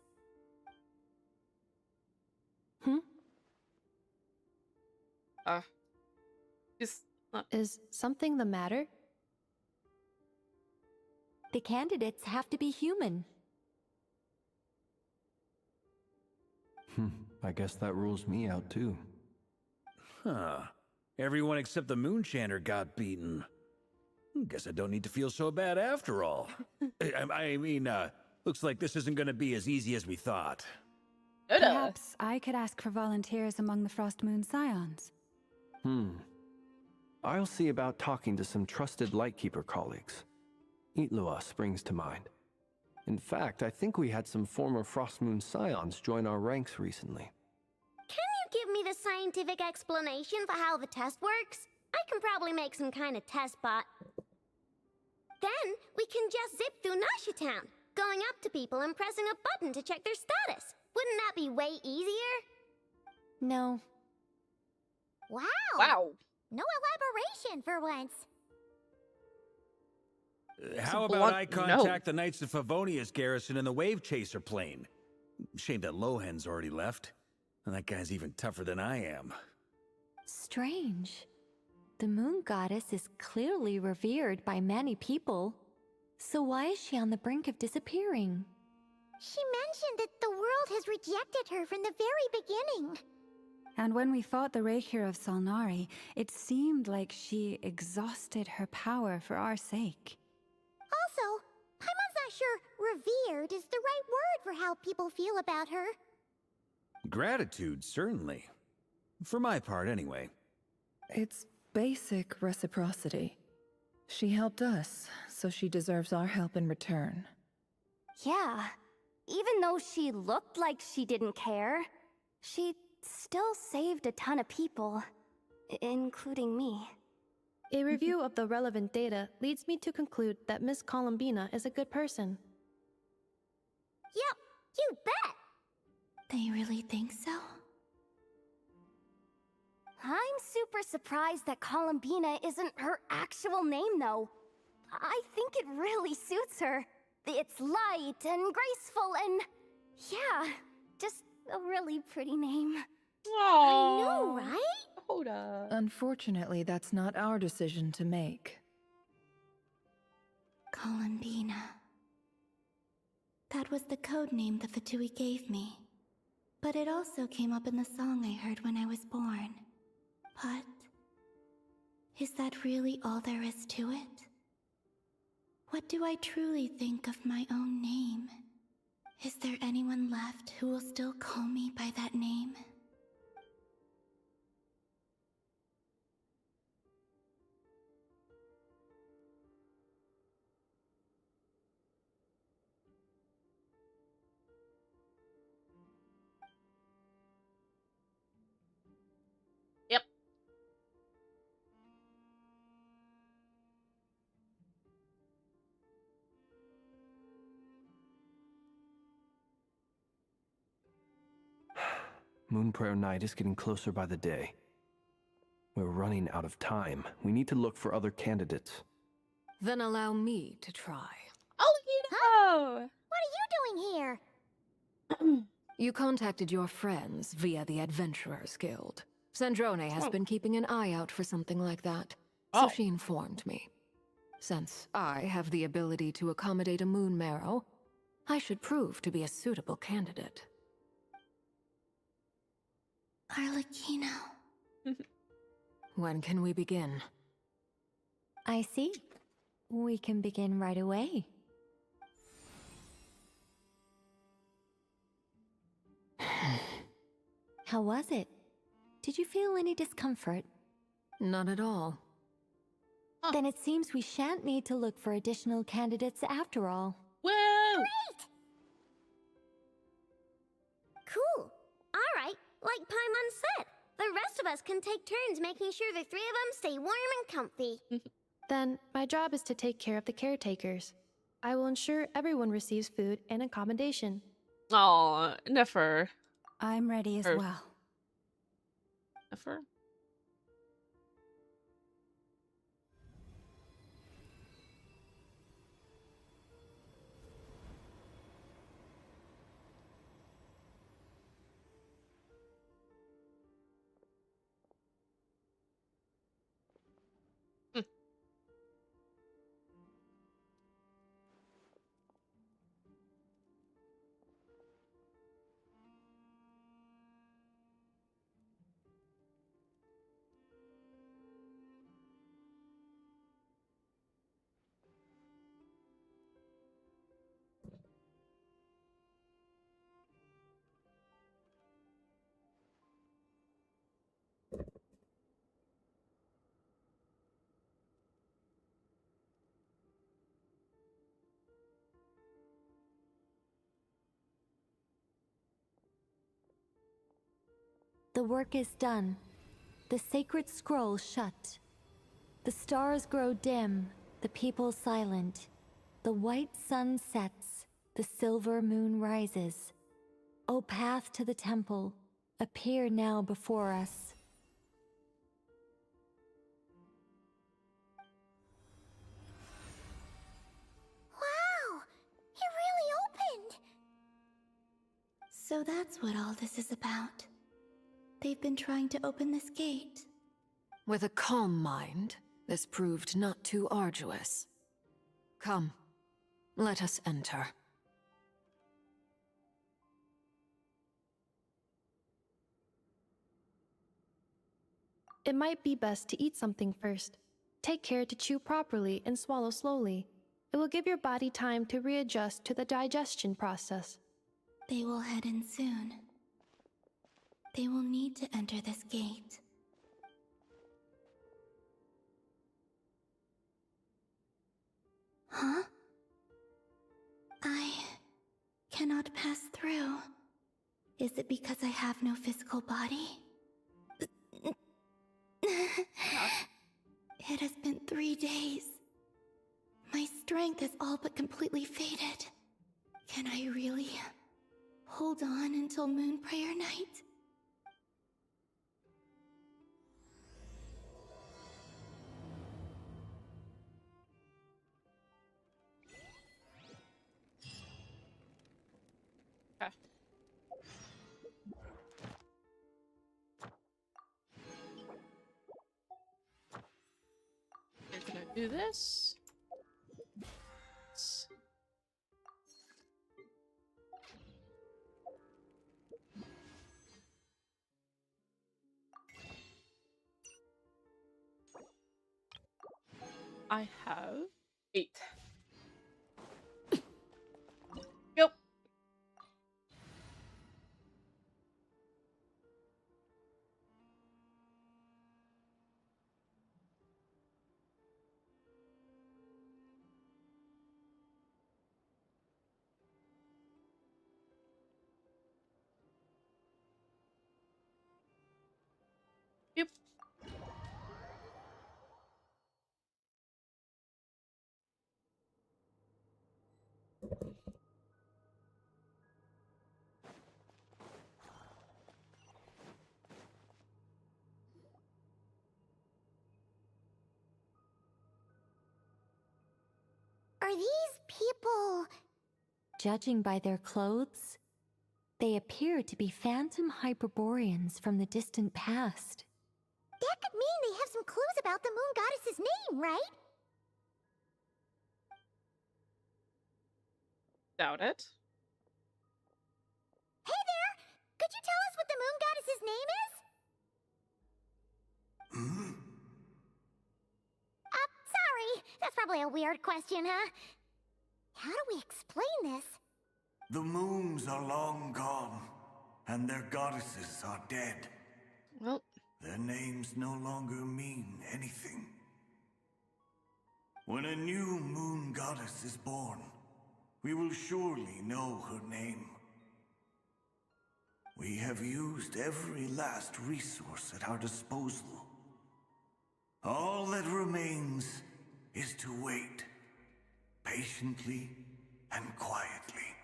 Just Is something the matter? The candidates have to be human. I guess that rules me out too. Huh. Everyone except the Moonshander got beaten. Guess I don't need to feel so bad after all. I mean, looks like this isn't gonna be as easy as we thought. Perhaps I could ask for volunteers among the Frost Moon Scions. I'll see about talking to some trusted Lightkeeper colleagues. Itlua springs to mind. In fact, I think we had some former Frost Moon Scions join our ranks recently. Can you give me the scientific explanation for how the test works? I can probably make some kind of test bot. Then we can just zip through Nasha Town, going up to people and pressing a button to check their status. Wouldn't that be way easier? No. Wow. No elaboration for once. How about I contact the Knights of Favonia's garrison in the Wave Chaser plane? Shame that Lohan's already left. And that guy's even tougher than I am. Strange. The moon goddess is clearly revered by many people. So why is she on the brink of disappearing? She mentioned that the world has rejected her from the very beginning. And when we fought the Reikir of Salnari, it seemed like she exhausted her power for our sake. Also, I'm not sure revered is the right word for how people feel about her. Gratitude, certainly. For my part, anyway. It's basic reciprocity. She helped us, so she deserves our help in return. Yeah. Even though she looked like she didn't care, she still saved a ton of people, including me. A review of the relevant data leads me to conclude that Miss Columbina is a good person. Yep, you bet! They really think so? I'm super surprised that Columbina isn't her actual name, though. I think it really suits her. It's light and graceful and... yeah, just a really pretty name. I know, right? Hold up. Unfortunately, that's not our decision to make. Columbina. That was the code name the Fatui gave me. But it also came up in the song I heard when I was born. But... is that really all there is to it? What do I truly think of my own name? Is there anyone left who will still call me by that name? Yep. Moon Prayer Night is getting closer by the day. We're running out of time. We need to look for other candidates. Then allow me to try. Oh, What are you doing here? You contacted your friends via the Adventurers Guild. Sandrone has been keeping an eye out for something like that, so she informed me. Since I have the ability to accommodate a moon marrow, I should prove to be a suitable candidate. Arlecchino. When can we begin? I see. We can begin right away. How was it? Did you feel any discomfort? Not at all. Then it seems we shan't need to look for additional candidates after all. Woo! Great! Cool. Alright, like Paimon said, the rest of us can take turns making sure the three of them stay warm and comfy. Then my job is to take care of the caretakers. I will ensure everyone receives food and accommodation. Aw, Nefer. I'm ready as well. Nefer? The work is done. The sacred scroll shut. The stars grow dim, the people silent. The white sun sets, the silver moon rises. O path to the temple, appear now before us. Wow! It really opened! So that's what all this is about. They've been trying to open this gate. With a calm mind, this proved not too arduous. Come, let us enter. It might be best to eat something first. Take care to chew properly and swallow slowly. It will give your body time to readjust to the digestion process. They will head in soon. They will need to enter this gate. Huh? I cannot pass through. Is it because I have no physical body? It has been 3 days. My strength has all but completely faded. Can I really hold on until Moon Prayer Night? You're gonna do this. I have 8. Yep. Yep. Are these people... Judging by their clothes, they appear to be phantom Hyperboreans from the distant past. That could mean they have some clues about the moon goddess's name, right? Doubt it. Hey there! Could you tell us what the moon goddess's name is? Sorry. That's probably a weird question, huh? How do we explain this? The moons are long gone, and their goddesses are dead. Well, their names no longer mean anything. When a new moon goddess is born, we will surely know her name. We have used every last resource at our disposal. All that remains is to wait, patiently and quietly.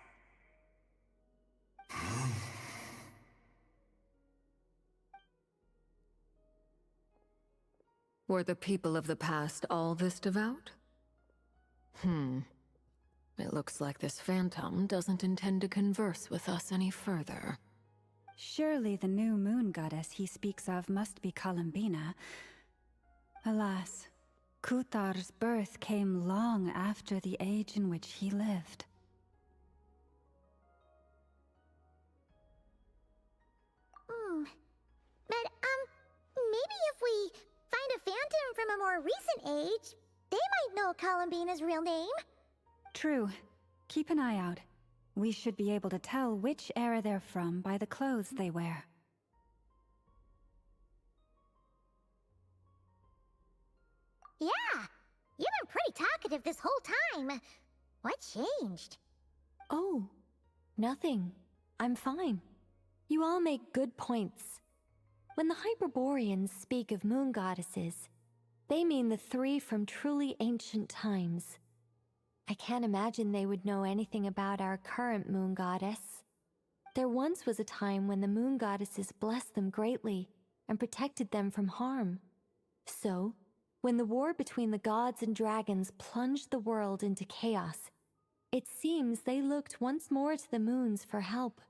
Were the people of the past all this devout? It looks like this phantom doesn't intend to converse with us any further. Surely the new moon goddess he speaks of must be Columbina. Alas, Kutar's birth came long after the age in which he lived. But, maybe if we find a phantom from a more recent age, they might know Columbina's real name. True. Keep an eye out. We should be able to tell which era they're from by the clothes they wear. Yeah, you've been pretty talkative this whole time. What changed? Oh, nothing. I'm fine. You all make good points. When the Hyperboreans speak of moon goddesses, they mean the three from truly ancient times. I can't imagine they would know anything about our current moon goddess. There once was a time when the moon goddesses blessed them greatly and protected them from harm. So, when the war between the gods and dragons plunged the world into chaos, it seems they looked once more to the moons for help,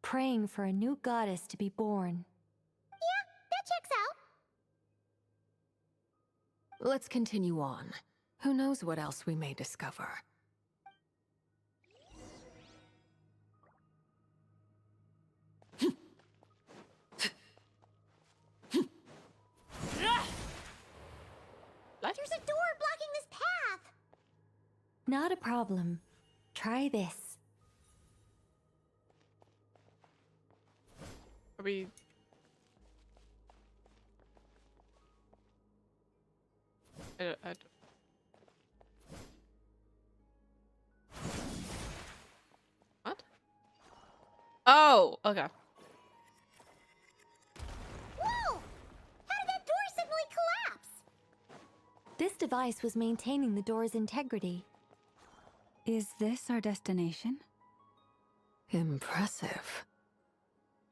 praying for a new goddess to be born. Yeah, that checks out. Let's continue on. Who knows what else we may discover? There's a door blocking this path! Not a problem. Try this. Are we... I don't... What? Oh, okay. Whoa! How did that door suddenly collapse? This device was maintaining the door's integrity. Is this our destination? Impressive.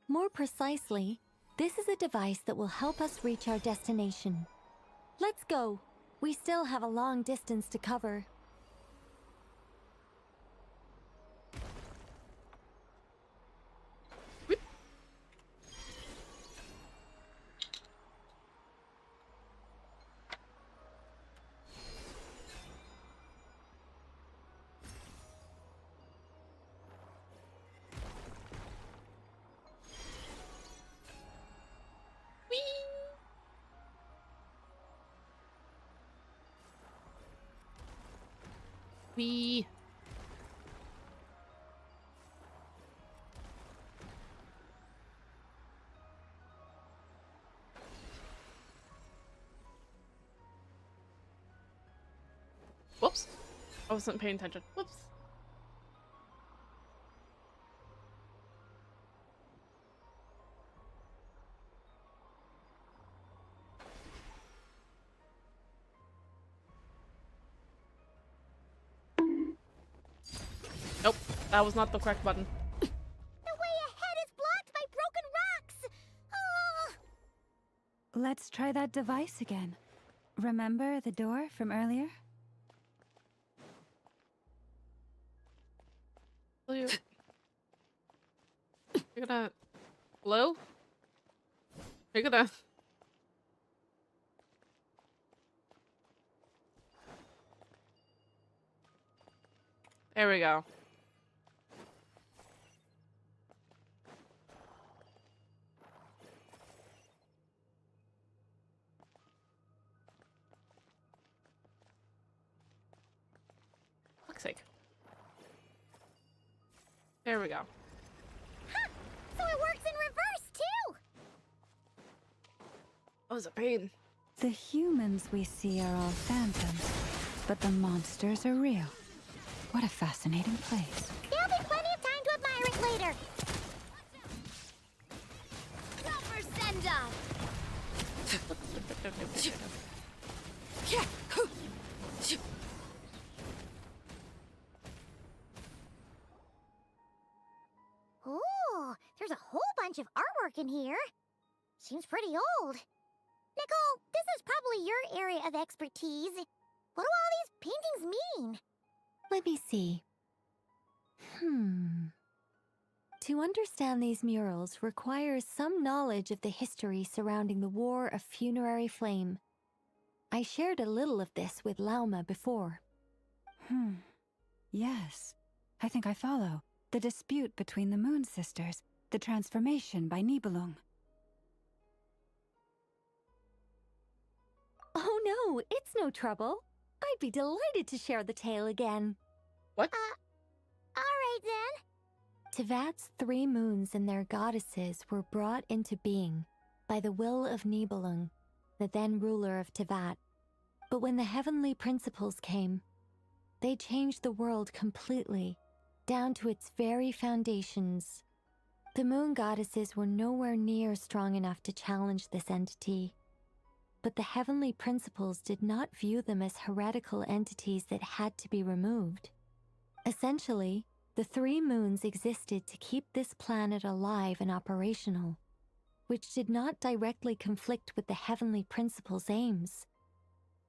More precisely, this is a device that will help us reach our destination. Let's go. We still have a long distance to cover. We... Whoops. I wasn't paying attention. Whoops. Nope, that was not the correct button. The way ahead is blocked by broken rocks! Oh. Let's try that device again. Remember the door from earlier? You're gonna... Hello? You're gonna... There we go. Fuck's sake. There we go. Huh. So it works in reverse, too! That was a pain. The humans we see are all phantoms, but the monsters are real. What a fascinating place. There'll be plenty of time to admire it later. Proper send-off! Ooh, there's a whole bunch of artwork in here. Seems pretty old. Nicole, this is probably your area of expertise. What do all these paintings mean? Let me see. To understand these murals requires some knowledge of the history surrounding the War of Funerary Flame. I shared a little of this with Lauma before. Yes, I think I follow. The dispute between the Moon Sisters, the transformation by Nibelung. Oh no, it's no trouble. I'd be delighted to share the tale again. What? Alright then. Tevat's 3 moons and their goddesses were brought into being by the will of Nibelung, the then ruler of Tevat. But when the heavenly principles came, they changed the world completely, down to its very foundations. The moon goddesses were nowhere near strong enough to challenge this entity. But the heavenly principles did not view them as heretical entities that had to be removed. Essentially, the 3 moons existed to keep this planet alive and operational, which did not directly conflict with the heavenly principles' aims.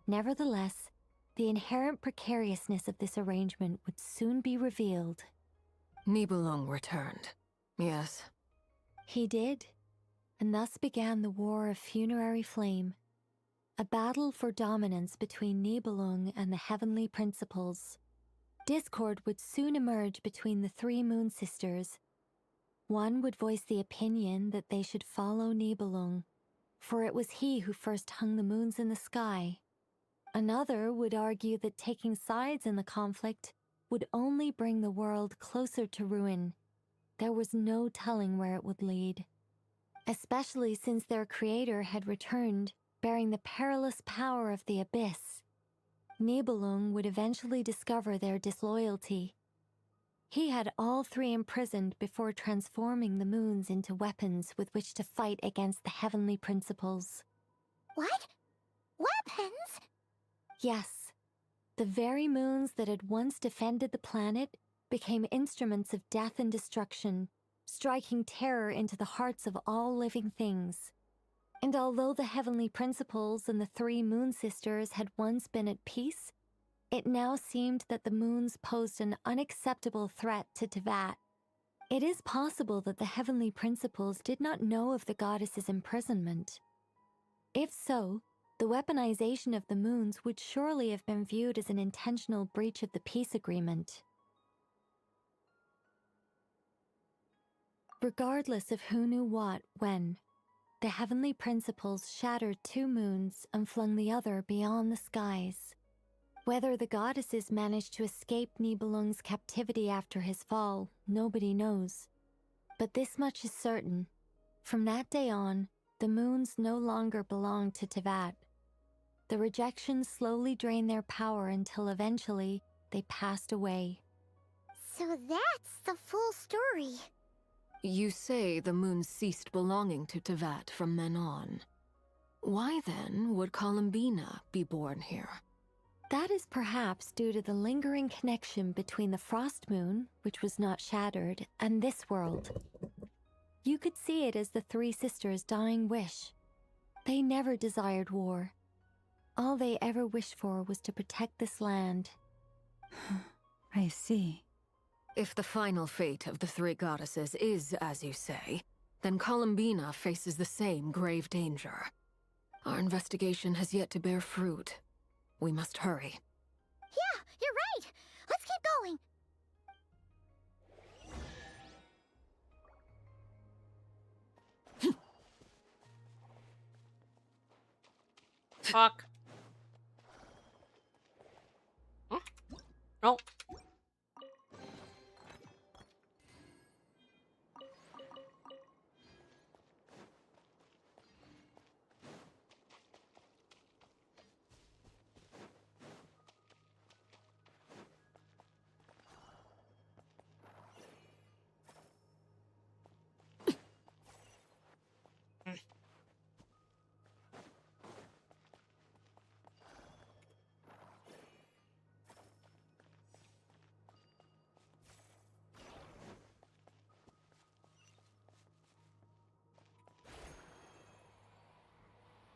Nevertheless, the inherent precariousness of this arrangement would soon be revealed. Nibelung returned. Yes. He did, and thus began the War of Funerary Flame, a battle for dominance between Nibelung and the heavenly principles. Discord would soon emerge between the 3 moon sisters. One would voice the opinion that they should follow Nibelung, for it was he who first hung the moons in the sky. Another would argue that taking sides in the conflict would only bring the world closer to ruin. There was no telling where it would lead, especially since their creator had returned, bearing the perilous power of the abyss. Nibelung would eventually discover their disloyalty. He had all 3 imprisoned before transforming the moons into weapons with which to fight against the heavenly principles. What? Weapons? Yes, the very moons that had once defended the planet became instruments of death and destruction, striking terror into the hearts of all living things. And although the heavenly principles and the 3 moon sisters had once been at peace, it now seemed that the moons posed an unacceptable threat to Teyvat. It is possible that the heavenly principles did not know of the goddess's imprisonment. If so, the weaponization of the moons would surely have been viewed as an intentional breach of the peace agreement. Regardless of who knew what, when, the heavenly principles shattered 2 moons and flung the other beyond the skies. Whether the goddesses managed to escape Nibelung's captivity after his fall, nobody knows. But this much is certain. From that day on, the moons no longer belonged to Teyvat. The rejection slowly drained their power until eventually they passed away. So that's the full story. You say the moon ceased belonging to Teyvat from then on. Why then would Columbina be born here? That is perhaps due to the lingering connection between the Frost Moon, which was not shattered, and this world. You could see it as the 3 sisters' dying wish. They never desired war. All they ever wished for was to protect this land. I see. If the final fate of the 3 goddesses is as you say, then Columbina faces the same grave danger. Our investigation has yet to bear fruit. We must hurry. Yeah, you're right. Let's keep going. Fuck. Huh? Oh.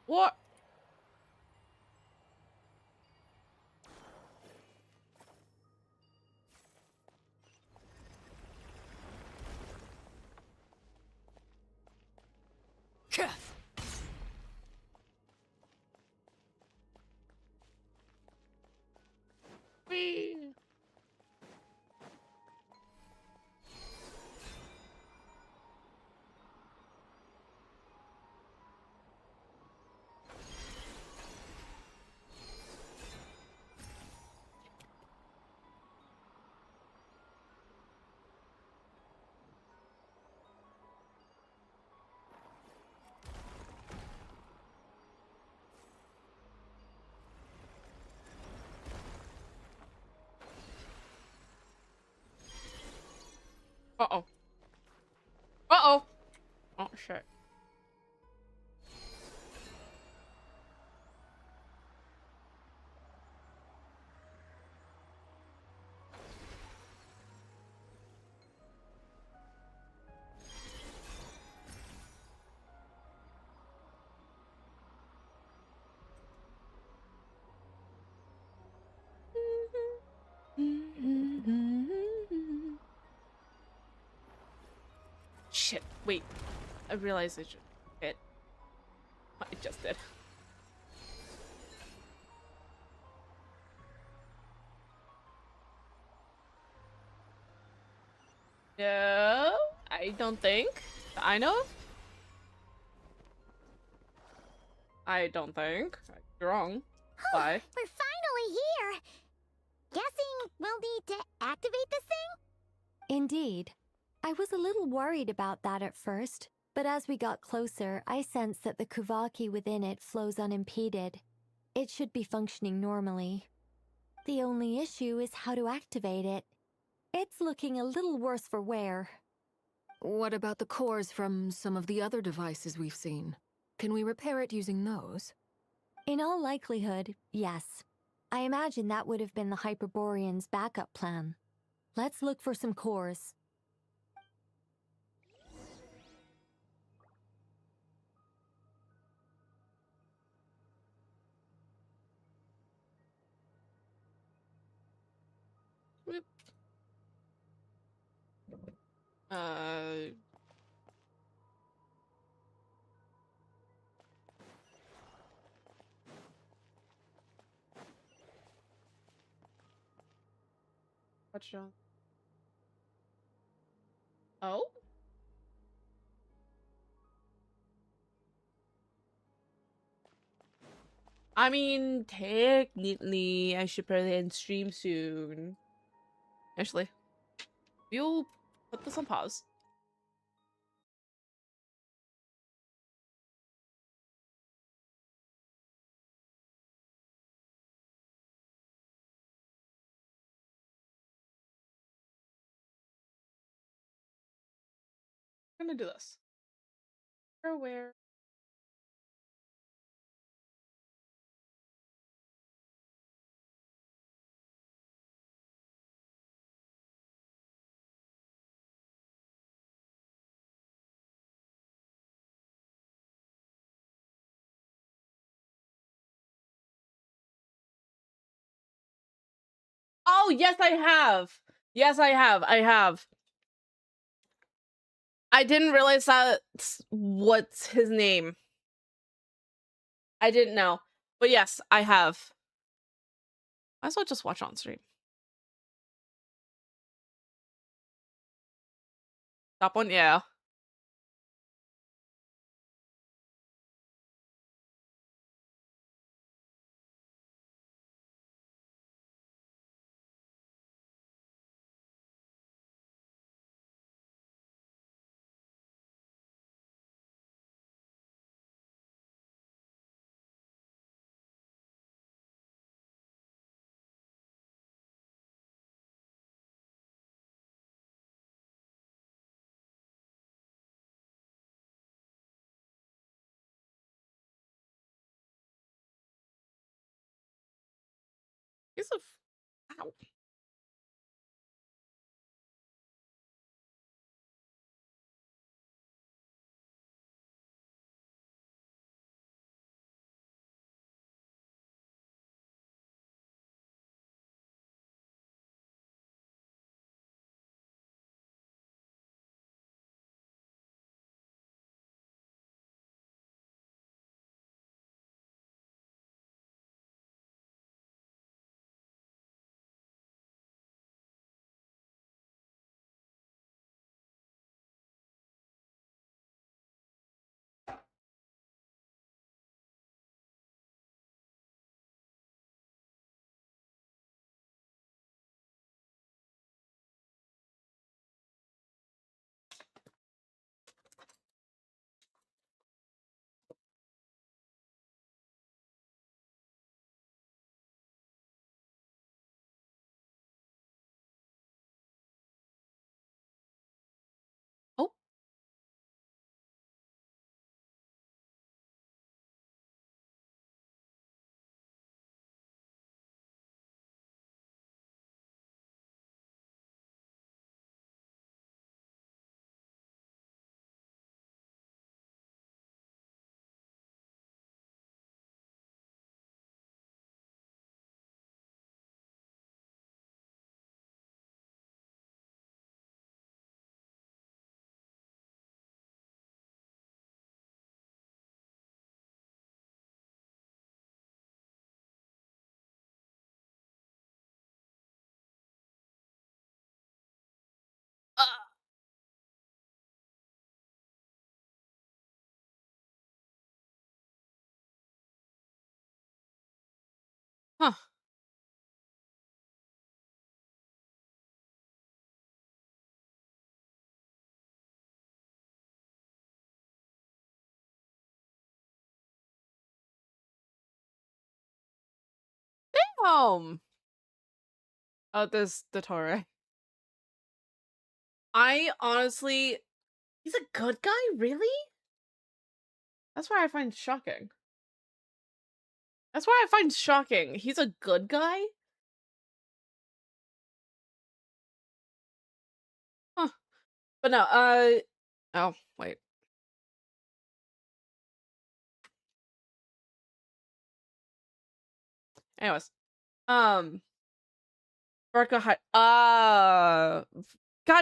What? Whee! sure. Shit, wait. I realized I should hit. I just did. No, I don't think. I know. I don't think. You're wrong. Bye. We're finally here! Guessing we'll need to activate this thing? Indeed. I was a little worried about that at first, but as we got closer, I sensed that the Kuvaki within it flows unimpeded. It should be functioning normally. The only issue is how to activate it. It's looking a little worse for wear. What about the cores from some of the other devices we've seen? Can we repair it using those? In all likelihood, yes. I imagine that would have been the Hyperborean's backup plan. Let's look for some cores. Whoop. Uh... What's wrong? Oh? I mean, technically, I should probably end stream soon. Actually, you'll put this on pause. I'm gonna do this. Where? Oh, yes, I have. Yes, I have. I have. I didn't realize that's what's his name. I didn't know. But yes, I have. Might as well just watch on stream. Top one, yeah. Piece of... Ow. Damn. Oh, this Dottore. I honestly, he's a good guy, really? That's why I find shocking. That's why I find shocking. He's a good guy? Huh. But no, oh, wait. Anyways, Varka had, god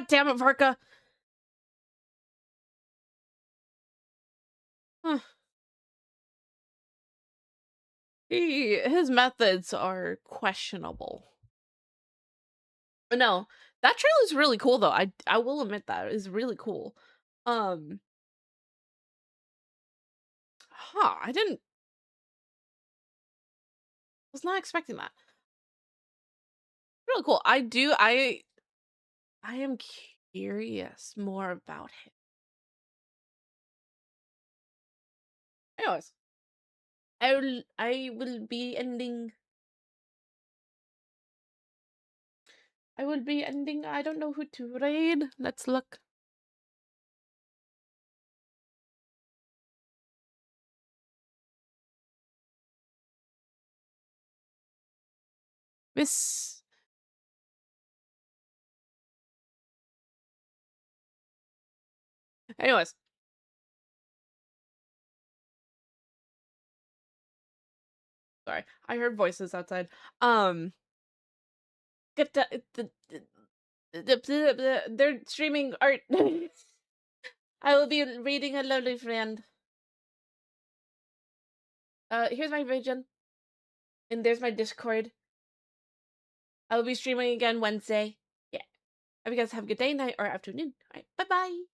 damn it, Varka. Huh. His methods are questionable. No, that trailer is really cool though. I will admit that is really cool. Um, I was not expecting that. Really cool. I am curious more about him. Anyways, I will be ending. I will be ending. I don't know who to raid. Let's look. Miss. Anyways. Sorry, I heard voices outside. Get they're streaming art. I will be reading a lonely friend. Here's my vision. And there's my Discord. I will be streaming again Wednesday. Yeah. Hope you guys have a good day, night, or afternoon. Alright, bye-bye.